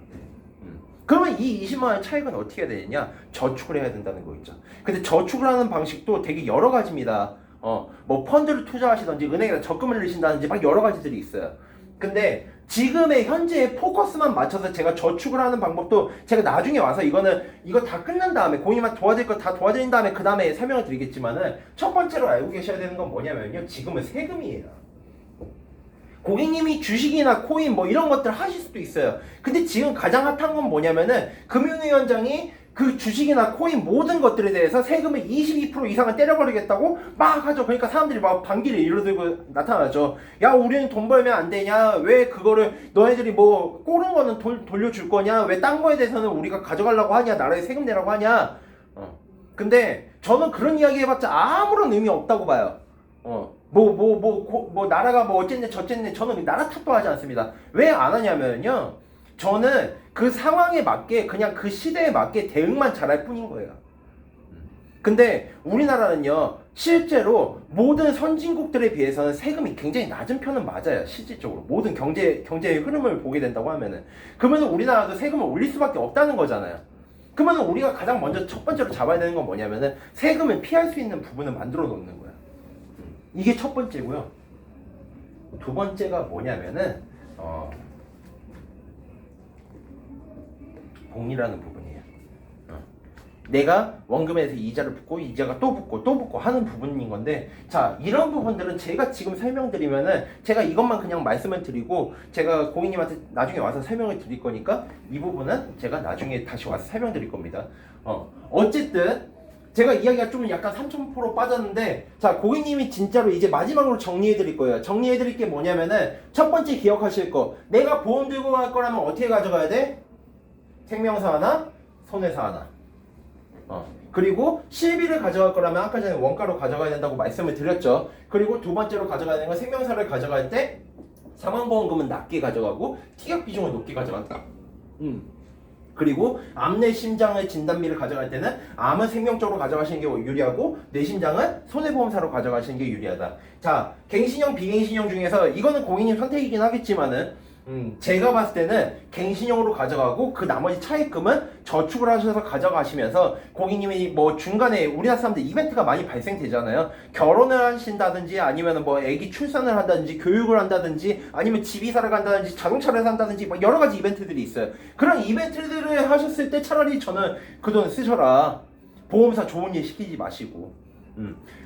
그러면 이 20만 원 차익은 어떻게 해야 되느냐? 저축을 해야 된다는 거 있죠. 근데 저축을 하는 방식도 되게 여러 가지입니다. 뭐 펀드를 투자하시든지 은행에다 적금을 넣으신다든지 막 여러 가지들이 있어요. 근데 지금의 현재의 포커스만 맞춰서 제가 저축을 하는 방법도 제가 나중에 와서 이거 다 끝난 다음에 고객님한테 도와드릴 거 다 도와드린 다음에 그 다음에 설명을 드리겠지만은 첫 번째로 알고 계셔야 되는 건 뭐냐면요. 지금은 세금이에요. 고객님이 주식이나 코인 뭐 이런 것들 하실 수도 있어요. 근데 지금 가장 핫한 건 뭐냐면은 금융위원장이 그 주식이나 코인 모든 것들에 대해서 세금을 22% 이상은 때려버리겠다고 막 하죠. 그러니까 사람들이 막 반기를 일어들고 나타나죠. 야, 우리는 돈 벌면 안 되냐? 왜 그거를 너희들이 뭐 꼬른 거는 돌려줄 거냐? 왜 딴 거에 대해서는 우리가 가져가려고 하냐? 나라에 세금 내라고 하냐? 근데 저는 그런 이야기 해봤자 아무런 의미 없다고 봐요. 나라가 뭐 어쨌네 저쨌네 저는 나라 탓도 하지 않습니다. 왜 안 하냐면요. 저는 그 상황에 맞게 그냥 그 시대에 맞게 대응만 잘할 뿐인 거예요. 근데 우리나라는요. 실제로 모든 선진국들에 비해서는 세금이 굉장히 낮은 편은 맞아요. 실질적으로 모든 경제의 흐름을 보게 된다고 하면은 그러면 우리나라도 세금을 올릴 수밖에 없다는 거잖아요. 그러면 우리가 가장 먼저 첫 번째로 잡아야 되는 건 뭐냐면은 세금을 피할 수 있는 부분을 만들어 놓는 거예요. 이게 첫 번째고요. 두 번째가 뭐냐면은 복리라는 부분이에요. 내가 원금에 대해서 이자를 붓고 이자가 또 붙고 하는 부분인 건데, 자, 이런 부분들은 제가 지금 설명드리면은 제가 이것만 그냥 말씀을 드리고 제가 고객님한테 나중에 와서 설명을 드릴 거니까 이 부분은 제가 나중에 다시 와서 설명드릴 겁니다. 어쨌든 제가 이야기가 좀 약간 3000% 빠졌는데, 자, 고객님이 진짜로 이제 마지막으로 정리해 드릴 거예요. 정리해 드릴 게 뭐냐면은 첫 번째 기억하실 거, 내가 보험 들고 갈 거라면 어떻게 가져가야 돼? 생명사 하나, 손해사 하나. 그리고 실비를 가져갈 거라면 아까 전에 원가로 가져가야 된다고 말씀을 드렸죠. 그리고 두 번째로 가져가야 되는 건 생명사를 가져갈 때 사망보험금은 낮게 가져가고 티격 비중을 높게 가져간다. 그리고 암 내 심장의 진단비를 가져갈 때는 암은 생명적으로 가져가시는 게 유리하고 내 심장은 손해보험사로 가져가시는 게 유리하다. 자, 갱신형 비갱신형 중에서 이거는 고객님 선택이긴 하겠지만은 제가 봤을 때는 갱신형으로 가져가고 그 나머지 차입금은 저축을 하셔서 가져가시면서, 고객님이 뭐 중간에 우리나라 사람들 이벤트가 많이 발생되잖아요. 결혼을 하신다든지 아니면 뭐 아기 출산을 한다든지 교육을 한다든지 아니면 집 이사를 간다든지 자동차를 산다든지 뭐 여러 가지 이벤트들이 있어요. 그런 이벤트들을 하셨을 때 차라리 저는 그 돈 쓰셔라. 보험사 좋은 일 시키지 마시고.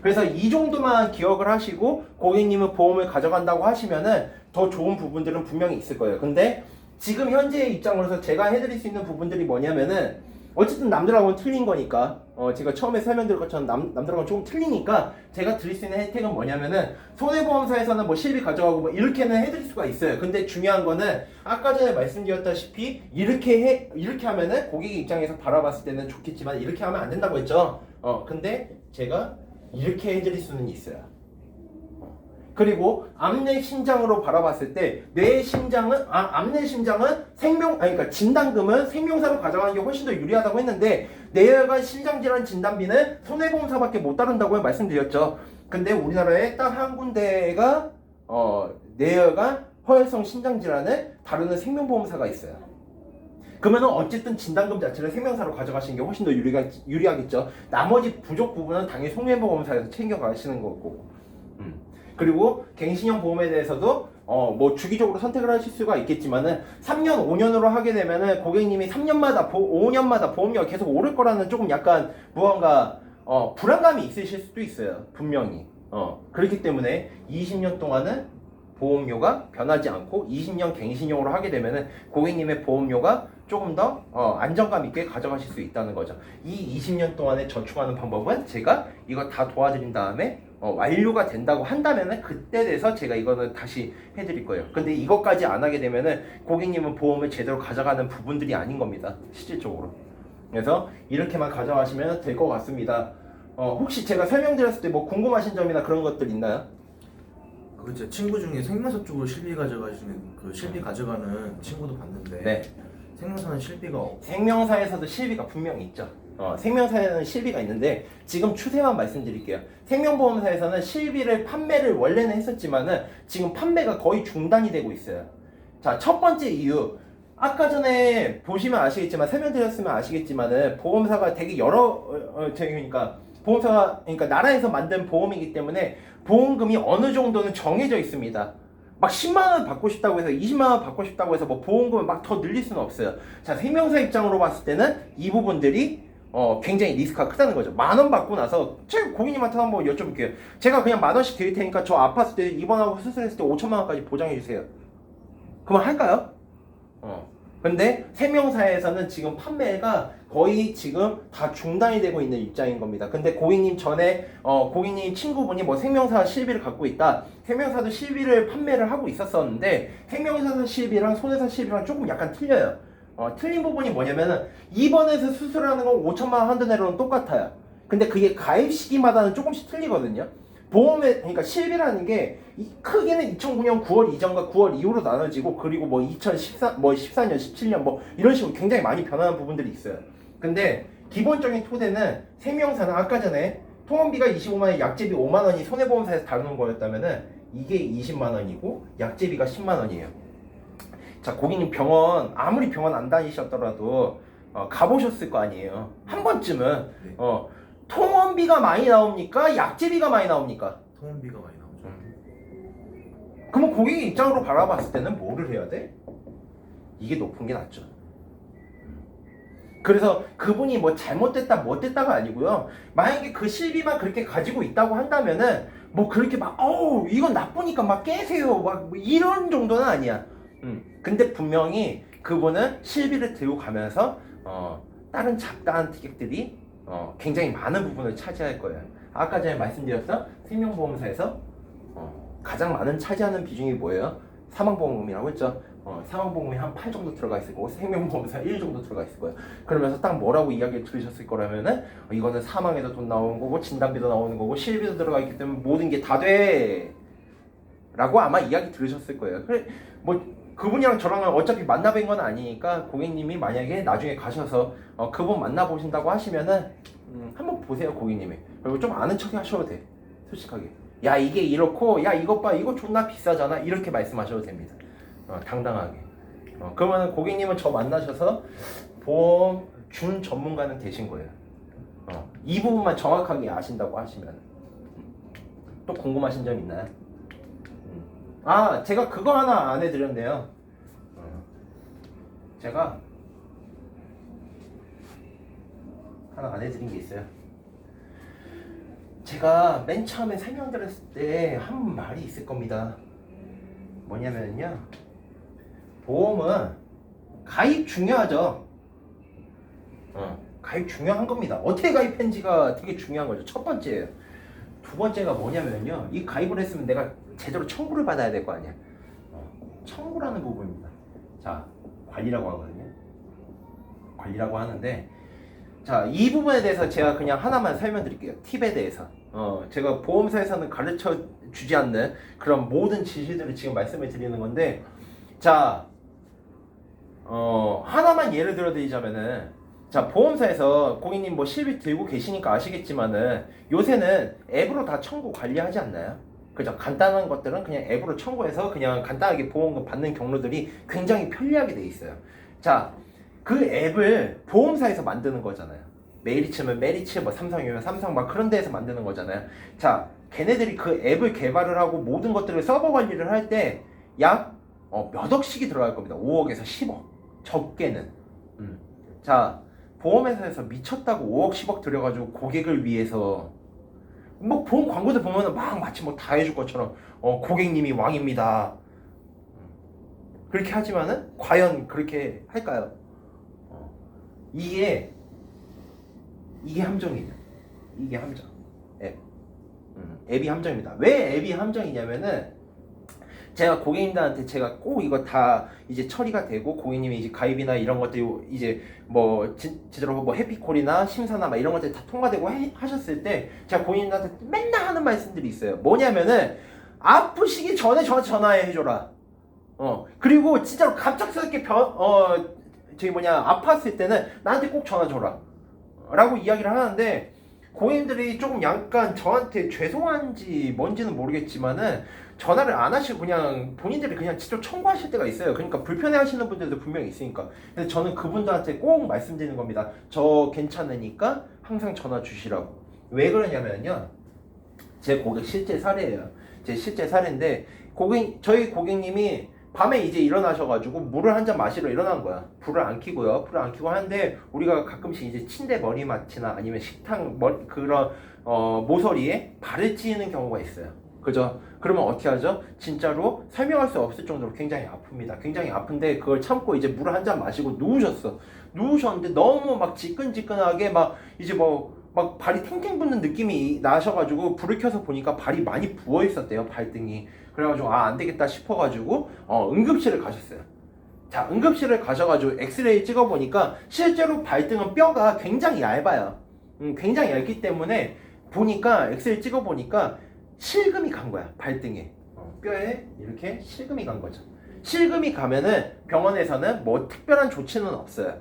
그래서 이 정도만 기억을 하시고 고객님은 보험을 가져간다고 하시면은 더 좋은 부분들은 분명히 있을 거예요. 근데 지금 현재의 입장으로서 제가 해드릴 수 있는 부분들이 뭐냐면은, 어쨌든 남들하고는 틀린 거니까, 제가 처음에 설명드린 것처럼 남들하고는 조금 틀리니까 제가 드릴 수 있는 혜택은 뭐냐면은, 손해보험사에서는 뭐 실비 가져가고 뭐 이렇게는 해드릴 수가 있어요. 근데 중요한 거는 아까 전에 말씀드렸다시피 이렇게 하면은 고객의 입장에서 바라봤을 때는 좋겠지만 이렇게 하면 안 된다고 했죠. 근데 제가 이렇게 해드릴 수는 있어요. 그리고 암내 심장으로 바라봤을 때 뇌 심장은 암내 심장은 그러니까 진단금은 생명사로 가져가는 게 훨씬 더 유리하다고 했는데, 뇌혈관 심장질환 진단비는 손해보험사밖에 못 다룬다고 말씀드렸죠. 근데 우리나라에 딱 한 군데가 뇌혈관 허혈성 심장질환을 다루는 생명보험사가 있어요. 그러면 어쨌든 진단금 자체를 생명사로 가져가시는 게 훨씬 더 유리하겠죠. 나머지 부족 부분은 당연히 손해보험사에서 챙겨가시는 거고. 그리고 갱신형 보험에 대해서도 뭐 주기적으로 선택을 하실 수가 있겠지만은 3년, 5년으로 하게 되면은 고객님이 3년마다 5년마다 보험료가 계속 오를 거라는 조금 약간 무언가 불안감이 있으실 수도 있어요. 분명히. 그렇기 때문에 20년 동안은 보험료가 변하지 않고 20년 갱신형으로 하게 되면은 고객님의 보험료가 조금 더 안정감 있게 가져가실 수 있다는 거죠. 이 20년 동안에 저축하는 방법은 제가 이거 다 도와드린 다음에 완료가 된다고 한다면은 그때 돼서 제가 이거는 다시 해드릴 거예요. 근데 이것까지 안 하게 되면은 고객님은 보험을 제대로 가져가는 부분들이 아닌 겁니다. 실질적으로. 그래서 이렇게만 가져가시면 될 것 같습니다. 혹시 제가 설명드렸을 때 뭐 궁금하신 점이나 그런 것들 있나요? 제 친구 중에 생명사 쪽으로 실비 가져가시는 그 실비 가져가는 친구도 봤는데, 네. 생명사는 실비가 생명사에서도 실비가 분명히 있죠. 생명사에는 실비가 있는데 지금 추세만 말씀드릴게요. 생명보험사에서는 실비를 판매를 원래는 했었지만은 지금 판매가 거의 중단이 되고 있어요. 자, 첫 번째 이유, 아까 전에 보시면 아시겠지만 설명드렸으면 아시겠지만은 보험사가 되게 그러니까 그러니까 나라에서 만든 보험이기 때문에 보험금이 어느 정도는 정해져 있습니다. 막 10만원 받고 싶다고 해서 20만원 받고 싶다고 해서 뭐 보험금을 막 더 늘릴 수는 없어요. 자, 생명사 입장으로 봤을 때는 이 부분들이 굉장히 리스크가 크다는 거죠. 10,000원 받고 나서 제가 고객님한테 한번 여쭤볼게요. 제가 그냥 10,000원씩 드릴 테니까 저 아팠을 때 입원하고 수술했을 때 5천만원까지 보장해 주세요. 그만 할까요? 근데 생명사에서는 지금 판매가 거의 지금 다 중단이 되고 있는 입장인 겁니다. 근데 고객님 전에 고객님 친구분이 뭐 생명사 실비를 갖고 있다. 생명사도 실비를 판매를 하고 있었었는데 생명사 실비랑 손해사 실비랑 조금 약간 틀려요. 틀린 부분이 뭐냐면은 입원해서 수술하는 건 5천만 원 한도 내로는 똑같아요. 근데 그게 가입 시기마다는 조금씩 틀리거든요. 보험에, 그러니까 실비라는 게 크게는 2009년 9월 이전과 9월 이후로 나눠지고, 그리고 뭐 14년, 17년 뭐 이런 식으로 굉장히 많이 변하는 부분들이 있어요. 근데 기본적인 토대는 생명사는 아까 전에 통원비가 25만 원, 약제비 5만 원이 손해보험사에서 다루는 거였다면은 이게 20만 원이고 약제비가 10만 원이에요. 자, 고객님 병원 아무리 병원 안 다니셨더라도 가보셨을 거 아니에요. 한 번쯤은. 네. 통원비가 많이 나옵니까? 약제비가 많이 나옵니까? 통원비가 많이 나오죠. 그러면 고객의 입장으로 바라봤을 때는 뭐를 해야 돼? 이게 높은 게 낫죠. 그래서 그분이 뭐 잘못됐다 못됐다가 아니고요. 만약에 그 실비만 그렇게 가지고 있다고 한다면은 뭐 그렇게 막 어우 이건 나쁘니까 막 깨세요 막뭐 이런 정도는 아니야. 근데 분명히 그분은 실비를 들고 가면서 다른 잡다한 티격들이 굉장히 많은 부분을 차지할 거예요. 아까 전에 말씀드렸던 생명보험사에서 가장 많은 차지하는 비중이 뭐예요? 사망보험금이라고 했죠. 사망보험금이 한 8 정도 들어가 있을 거고 생명보험사 1 정도 들어가 있을 거예요. 그러면서 딱 뭐라고 이야기를 들으셨을 거라면은 이거는 사망에도 돈 나오는 거고 진단비도 나오는 거고 실비도 들어가 있기 때문에 모든 게 다 돼 라고 아마 이야기 들으셨을 거예요. 그래 뭐 그분이랑 저랑은 어차피 만나뵌 건 아니니까 고객님이 만약에 나중에 가셔서 그분 만나보신다고 하시면은 한번 보세요 고객님이. 그리고 좀 아는 척 하셔도 돼. 솔직하게 야 이게 이렇고 야 이것 봐 이거 존나 비싸잖아 이렇게 말씀하셔도 됩니다. 당당하게. 그러면 고객님은 저 만나셔서 보험 준 전문가는 되신 거예요. 이 부분만 정확하게 아신다고 하시면. 또 궁금하신 점 있나요? 아 제가 그거 하나 안 해드렸네요. 제가 하나 안 해드린 게 있어요. 제가 맨 처음에 설명드렸을 때 한 말이 있을 겁니다. 뭐냐면요, 보험은 가입 중요하죠. 가입 중요한 겁니다. 어떻게 가입했는지가 되게 중요한 거죠. 첫 번째예요. 두 번째가 뭐냐면요, 이 가입을 했으면 내가 제대로 청구를 받아야 될 거 아니야. 청구라는 부분입니다. 자, 관리라고 하거든요. 관리라고 하는데, 자, 이 부분에 대해서 제가 그냥 하나만 설명드릴게요. 팁에 대해서. 제가 보험사에서는 가르쳐 주지 않는 그런 모든 지식들을 지금 말씀을 드리는 건데, 자, 하나만 예를 들어 드리자면은, 자, 보험사에서 고객님 뭐 실비 들고 계시니까 아시겠지만은 요새는 앱으로 다 청구 관리하지 않나요? 그죠? 간단한 것들은 그냥 앱으로 청구해서 그냥 간단하게 보험금 받는 경로들이 굉장히 편리하게 돼 있어요. 자, 그 앱을 보험사에서 만드는 거잖아요. 메리츠면 메리츠, 뭐 삼성이면 삼성 막 그런 데에서 만드는 거잖아요. 자, 걔네들이 그 앱을 개발을 하고 모든 것들을 서버 관리를 할 때 약 몇 억씩이 들어갈 겁니다. 5억에서 10억. 적게는. 자, 보험회사에서 미쳤다고 5억 10억 들여가지고 고객을 위해서 뭐 보험 광고들 보면은 막 마치 뭐 다 해줄 것처럼 고객님이 왕입니다. 그렇게 하지만은 과연 그렇게 할까요? 이게 함정이에요. 이게 함정. 앱. 앱이 함정입니다. 왜 앱이 함정이냐면은 제가 고객님들한테 제가 꼭 이거 다 이제 처리가 되고 고객님이 이제 가입이나 이런 것들이 이제 뭐 제대로 뭐 해피콜이나 심사나 막 이런 것들이 다 통과되고 하셨을 때 제가 고객님들한테 맨날 하는 말씀들이 있어요. 뭐냐면은 아프시기 전에 저한테 전화해줘라. 그리고 진짜로 갑작스럽게 아팠을 때는 나한테 꼭 전화 줘라. 라고 이야기를 하는데 고객님들이 조금 약간 저한테 죄송한지 뭔지는 모르겠지만은 전화를 안 하시고 그냥 본인들이 그냥 직접 청구하실 때가 있어요. 그러니까 불편해 하시는 분들도 분명히 있으니까. 그래서 저는 그분들한테 꼭 말씀드리는 겁니다. 저 괜찮으니까 항상 전화 주시라고. 왜 그러냐면요, 제 고객 실제 사례예요. 제 실제 사례인데 저희 고객님이 밤에 이제 일어나셔가지고 물을 한 잔 마시러 일어난 거야. 불을 안 켜고요. 불을 안 켜고 하는데 우리가 가끔씩 이제 침대 머리맡이나 아니면 식탁 그런 모서리에 발을 찌는 경우가 있어요. 그죠? 그러면 어떻게 하죠? 진짜로 설명할 수 없을 정도로 굉장히 아픕니다. 굉장히 아픈데 그걸 참고 이제 물을 한 잔 마시고 누우셨어. 누우셨는데 너무 막 지끈지끈하게 막 이제 막 발이 탱탱 붓는 느낌이 나셔가지고 불을 켜서 보니까 발이 많이 부어 있었대요. 발등이. 그래가지고 안 되겠다 싶어가지고 응급실을 가셨어요. 자, 응급실을 가셔가지고 엑스레이 찍어보니까 실제로 발등은 뼈가 굉장히 얇아요. 굉장히 얇기 때문에 보니까 엑스레이 찍어보니까 실금이 간 거야. 발등에 뼈에 이렇게 실금이 간 거죠. 실금이 가면은 병원에서는 뭐 특별한 조치는 없어요.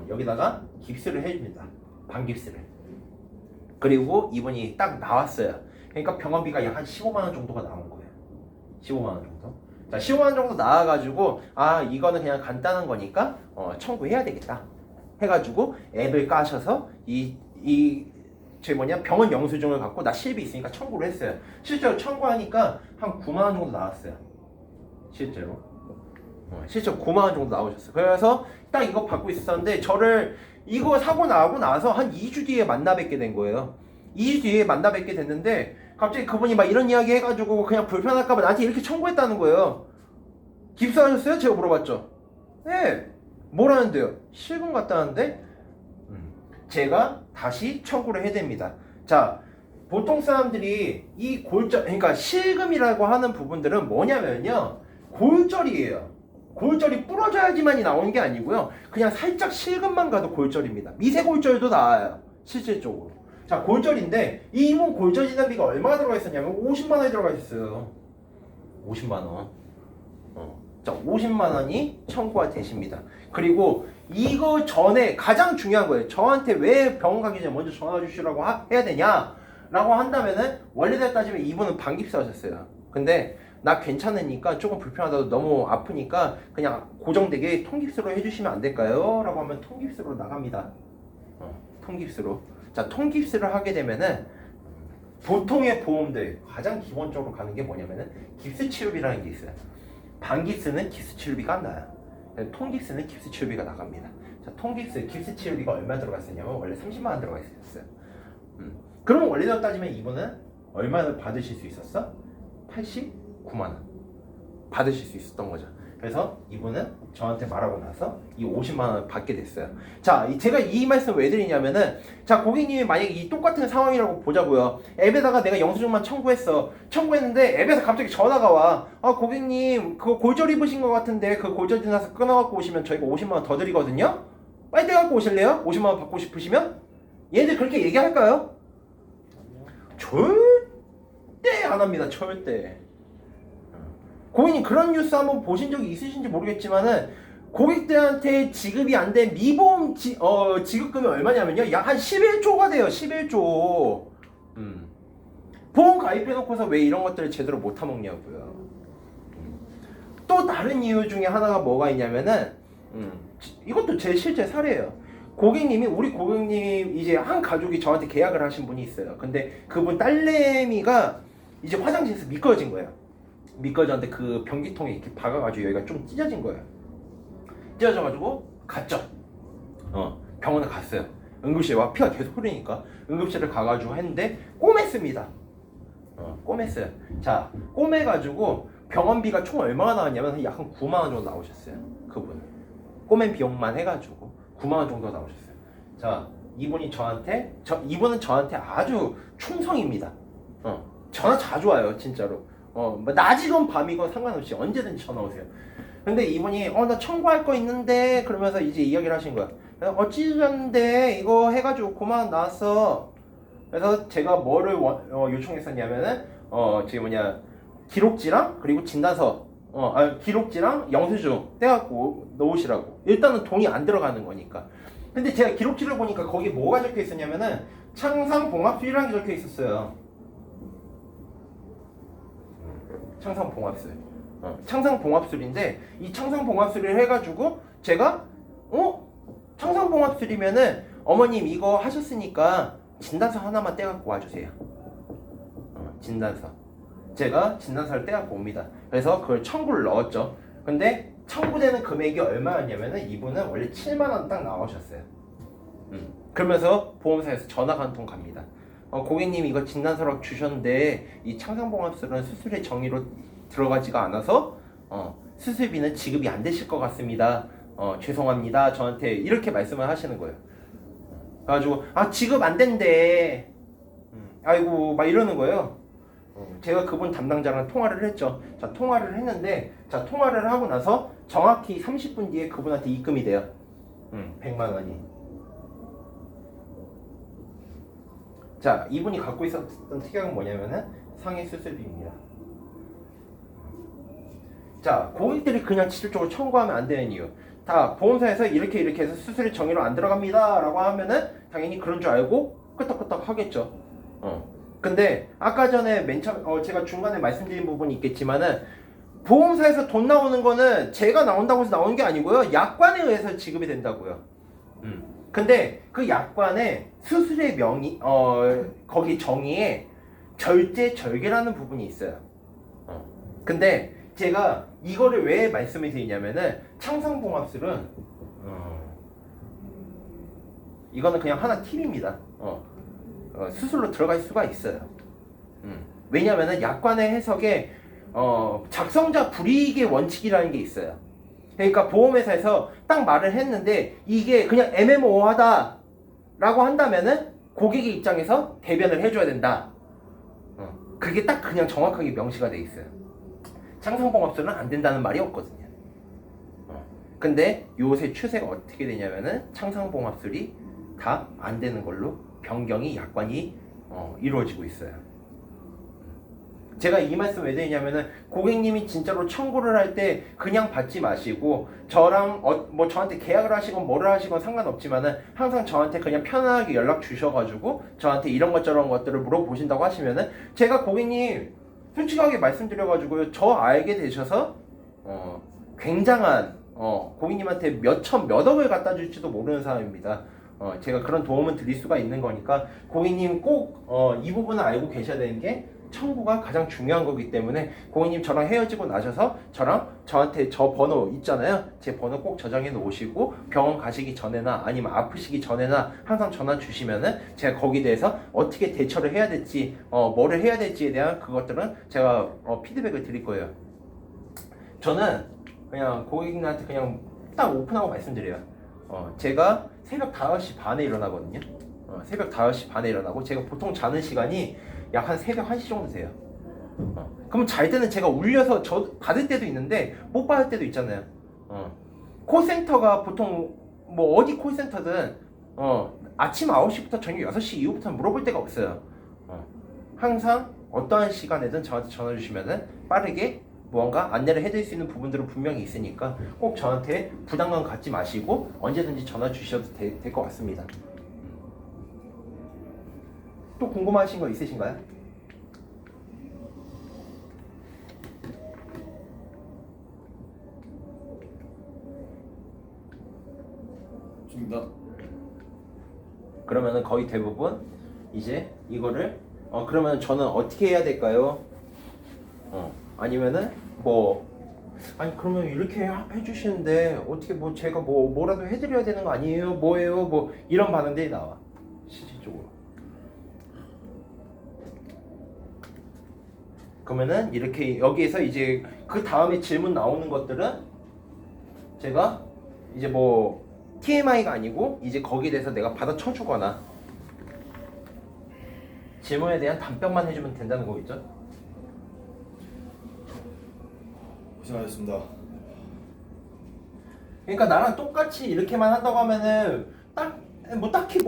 여기다가 깁스를 해줍니다. 반깁스를. 그리고 이분이 딱 나왔어요. 그러니까 병원비가 약 한 15만 원 정도가 나온 거예요. 15만 원 정도. 자, 15만 원 정도 나와가지고 이거는 그냥 간단한 거니까 청구해야 되겠다 해가지고 앱을 까셔서 병원 영수증을 갖고 나 실비 있으니까 청구를 했어요. 실제로 청구하니까 한 9만 원 정도 나왔어요. 실제로. 실제 9만 원 정도 나오셨어요. 그래서 딱 이거 받고 있었는데 저를 이거 사고 나고 나서 한 2주 뒤에 만나 뵙게 된 거예요. 2주 뒤에 만나 뵙게 됐는데 갑자기 그분이 막 이런 이야기 해가지고 그냥 불편할까 봐 나한테 이렇게 청구했다는 거예요. 깁스하셨어요? 제가 물어봤죠. 네. 뭐라는데요? 실금 같다는데 제가 다시 청구를 해야 됩니다. 자, 보통 사람들이 이 골절, 그러니까 실금이라고 하는 부분들은 뭐냐면요, 골절이에요. 골절이 부러져야지만이 나오는 게 아니고요, 그냥 살짝 실금만 가도 골절입니다. 미세 골절도 나와요, 실질적으로. 자, 골절인데 이 이분 골절 진단비가 얼마나 들어가 있었냐면 50만 원이 들어가 있었어요. 50만 원. 자, 50만 원이 청구가 되십니다. 그리고 이거 전에 가장 중요한 거예요. 저한테 왜 병원 가기 전에 먼저 전화 주시라고 해야 되냐? 라고 한다면은 원래대로 따지면 이분은 반깁스 하셨어요. 근데 나 괜찮으니까 조금 불편하다도 너무 아프니까 그냥 고정되게 통깁스로 해주시면 안 될까요? 라고 하면 통깁스로 나갑니다. 통깁스로. 자, 통깁스를 하게 되면은 보통의 보험들 가장 기본적으로 가는 게 뭐냐면은 깁스 치료비라는 게 있어요. 반깁스는 깁스 치료비가 안 나요. 통깁스는 깁스 치료비가 나갑니다. 자, 통깁스 깁스 치료비가 얼마 들어가 있었냐면 원래 30만 원 들어가 있었어요. 그러면 원래대로 따지면 이분은 얼마나 받으실 수 있었어? 89만 원 받으실 수 있었던 거죠. 그래서 이분은 저한테 말하고 나서 이 50만 원을 받게 됐어요. 자, 제가 이 말씀 왜 드리냐면은, 자, 고객님이 만약에 이 똑같은 상황이라고 보자고요. 앱에다가 내가 영수증만 청구했는데 앱에서 갑자기 전화가 와. 아, 고객님 그거 골절 입으신 것 같은데 그 골절 지나서 끊어갖고 오시면 저희가 50만 원 더 드리거든요. 빨리 떼갖고 오실래요? 50만 원 받고 싶으시면? 얘네들 그렇게 얘기할까요? 절대 안 합니다. 절대. 고객님 그런 뉴스 한번 보신 적이 있으신지 모르겠지만은 고객들한테 지급이 안 된 미보험 지급금이 얼마냐면요, 약 한 11조가 돼요. 11조. 보험 가입해놓고서 왜 이런 것들을 제대로 못 타먹냐고요. 또 다른 이유 중에 하나가 뭐가 있냐면은 이것도 제 실제 사례예요. 우리 고객님 이제 한 가족이 저한테 계약을 하신 분이 있어요. 근데 그분 딸내미가 이제 화장실에서 미끄러진 거예요. 미끄러졌는데 그 변기통에 이렇게 박아가지고 여기가 좀 찢어진 거예요. 찢어져가지고 갔죠. 병원에 갔어요. 응급실에 와 피가 계속 흐르니까 응급실을 가가지고 했는데 꼬맸습니다. 꼬맸어요. 자, 꼬매가지고 병원비가 총 얼마나 나왔냐면 약 한 9만 원 정도 나오셨어요. 그분 꼬맨 비용만 해가지고 9만 원 정도 나오셨어요. 자, 이분은 저한테 아주 충성입니다. 전화 자주 와요, 진짜로. 뭐 낮이건 밤이건 상관없이 언제든지 전화 오세요. 근데 이분이 나 청구할 거 있는데 그러면서 이제 이야기를 하신 거야. 찢어졌는데 이거 해가지고 9만 원 나왔어. 그래서 제가 뭐를 요청했었냐면은 기록지랑 그리고 진단서, 기록지랑 영수증 떼갖고 넣으시라고. 일단은 돈이 안 들어가는 거니까. 근데 제가 기록지를 보니까 거기 뭐가 적혀 있었냐면은 창상봉합술이라는 게 적혀 있었어요. 창상봉합술. 창상봉합술인데 이 창상봉합술을 해가지고 제가 창상봉합술이면은 어머님 이거 하셨으니까 진단서 하나만 떼갖고 와주세요. 진단서. 제가 진단서를 떼갖고 옵니다. 그래서 그걸 청구를 넣었죠. 근데 청구되는 금액이 얼마였냐면은 이분은 원래 7만 원 딱 나오셨어요. 그러면서 보험사에서 전화가 한 통 갑니다. 고객님 이거 진단서를 주셨는데 이 창상봉합술은 수술의 정의로 들어가지가 않아서 수술비는 지급이 안 되실 것 같습니다. 죄송합니다. 저한테 이렇게 말씀을 하시는 거예요. 그래가지고 지급 안 된대. 아이고 막 이러는 거예요. 제가 그분 담당자랑 통화를 했죠. 자, 통화를 했는데, 자, 통화를 하고 나서 정확히 30분 뒤에 그분한테 입금이 돼요. 100만 원이. 자, 이분이 갖고 있었던 특약은 뭐냐면은 상해 수술비입니다. 자, 고객들이 그냥 직접적으로 청구하면 안 되는 이유. 다 보험사에서 이렇게 해서 수술의 정의로 안 들어갑니다 라고 하면은 당연히 그런 줄 알고 끄떡끄떡 하겠죠. 근데 아까 전에 제가 중간에 말씀드린 부분이 있겠지만은 보험사에서 돈 나오는 거는 제가 나온다고 해서 나오는 게 아니고요, 약관에 의해서 지급이 된다고요. 근데 그 약관에 수술의 명의, 거기 정의에 절제절개라는 부분이 있어요. 근데 제가 이거를 왜 말씀을 드리냐면은 창상봉합술은 이거는 그냥 하나 팁입니다. 수술로 들어갈 수가 있어요. 왜냐면은 약관의 해석에 작성자 불이익의 원칙이라는 게 있어요. 그러니까 보험회사에서 딱 말을 했는데 이게 그냥 애매모호하다 라고 한다면은 고객의 입장에서 대변을 해줘야 된다. 그게 딱 그냥 정확하게 명시가 돼 있어요. 창상봉합술은 안 된다는 말이 없거든요. 근데 요새 추세가 어떻게 되냐면은 창상봉합술이 다 안 되는 걸로 변경이 약관이 이루어지고 있어요. 제가 이 말씀 왜 드리냐면은 고객님이 진짜로 청구를 할 때 그냥 받지 마시고 저랑 뭐 저한테 계약을 하시건 뭐를 하시건 상관없지만은 항상 저한테 그냥 편안하게 연락 주셔가지고 저한테 이런 것 저런 것들을 물어보신다고 하시면은 제가 고객님 솔직하게 말씀드려가지고요 저 알게 되셔서 굉장한 고객님한테 몇천 몇억을 갖다 줄지도 모르는 사람입니다. 제가 그런 도움을 드릴 수가 있는 거니까 고객님 꼭 이 부분을 알고 계셔야 되는 게 청구가 가장 중요한 거기 때문에 고객님 저랑 헤어지고 나셔서 저한테 저 번호 있잖아요. 제 번호 꼭 저장해 놓으시고 병원 가시기 전에나 아니면 아프시기 전에나 항상 전화 주시면은 제가 거기에 대해서 어떻게 대처를 해야 될지 뭐를 해야 될지에 대한 그것들은 제가 피드백을 드릴 거예요. 저는 그냥 고객님한테 그냥 딱 오픈하고 말씀드려요. 제가 새벽 5시 반에 일어나거든요. 새벽 5시 반에 일어나고 제가 보통 자는 시간이 약 한 새벽 1시 정도 돼요. 그럼 잘 때는 제가 울려서 저 받을 때도 있는데 못 받을 때도 있잖아요. 콜센터가 보통 뭐 어디 콜센터든 아침 9시부터 저녁 6시 이후부터 물어볼 데가 없어요. 항상 어떠한 시간에든 저한테 전화 주시면은 빠르게 무언가 안내를 해드릴 수 있는 부분들은 분명히 있으니까 꼭 저한테 부담감 갖지 마시고 언제든지 전화 주셔도 될 것 같습니다. 또 궁금하신 거 있으신가요? 좋습니다. 그러면은 거의 대부분 이제 이거를 그러면 저는 어떻게 해야 될까요? 아니면은 아니 그러면 이렇게 해주시는데 어떻게 뭐 제가 뭐라도 해드려야 되는 거 아니에요? 뭐예요? 뭐 이런 반응들이 나와 실질적으로. 그러면은 이렇게 여기에서 이제 그 다음에 질문 나오는 것들은 제가 이제 뭐 TMI가 아니고 이제 거기에 대해서 내가 받아쳐주거나 질문에 대한 답변만 해주면 된다는 거겠죠? 고생하셨습니다. 그러니까 나랑 똑같이 이렇게만 한다고 하면은 딱히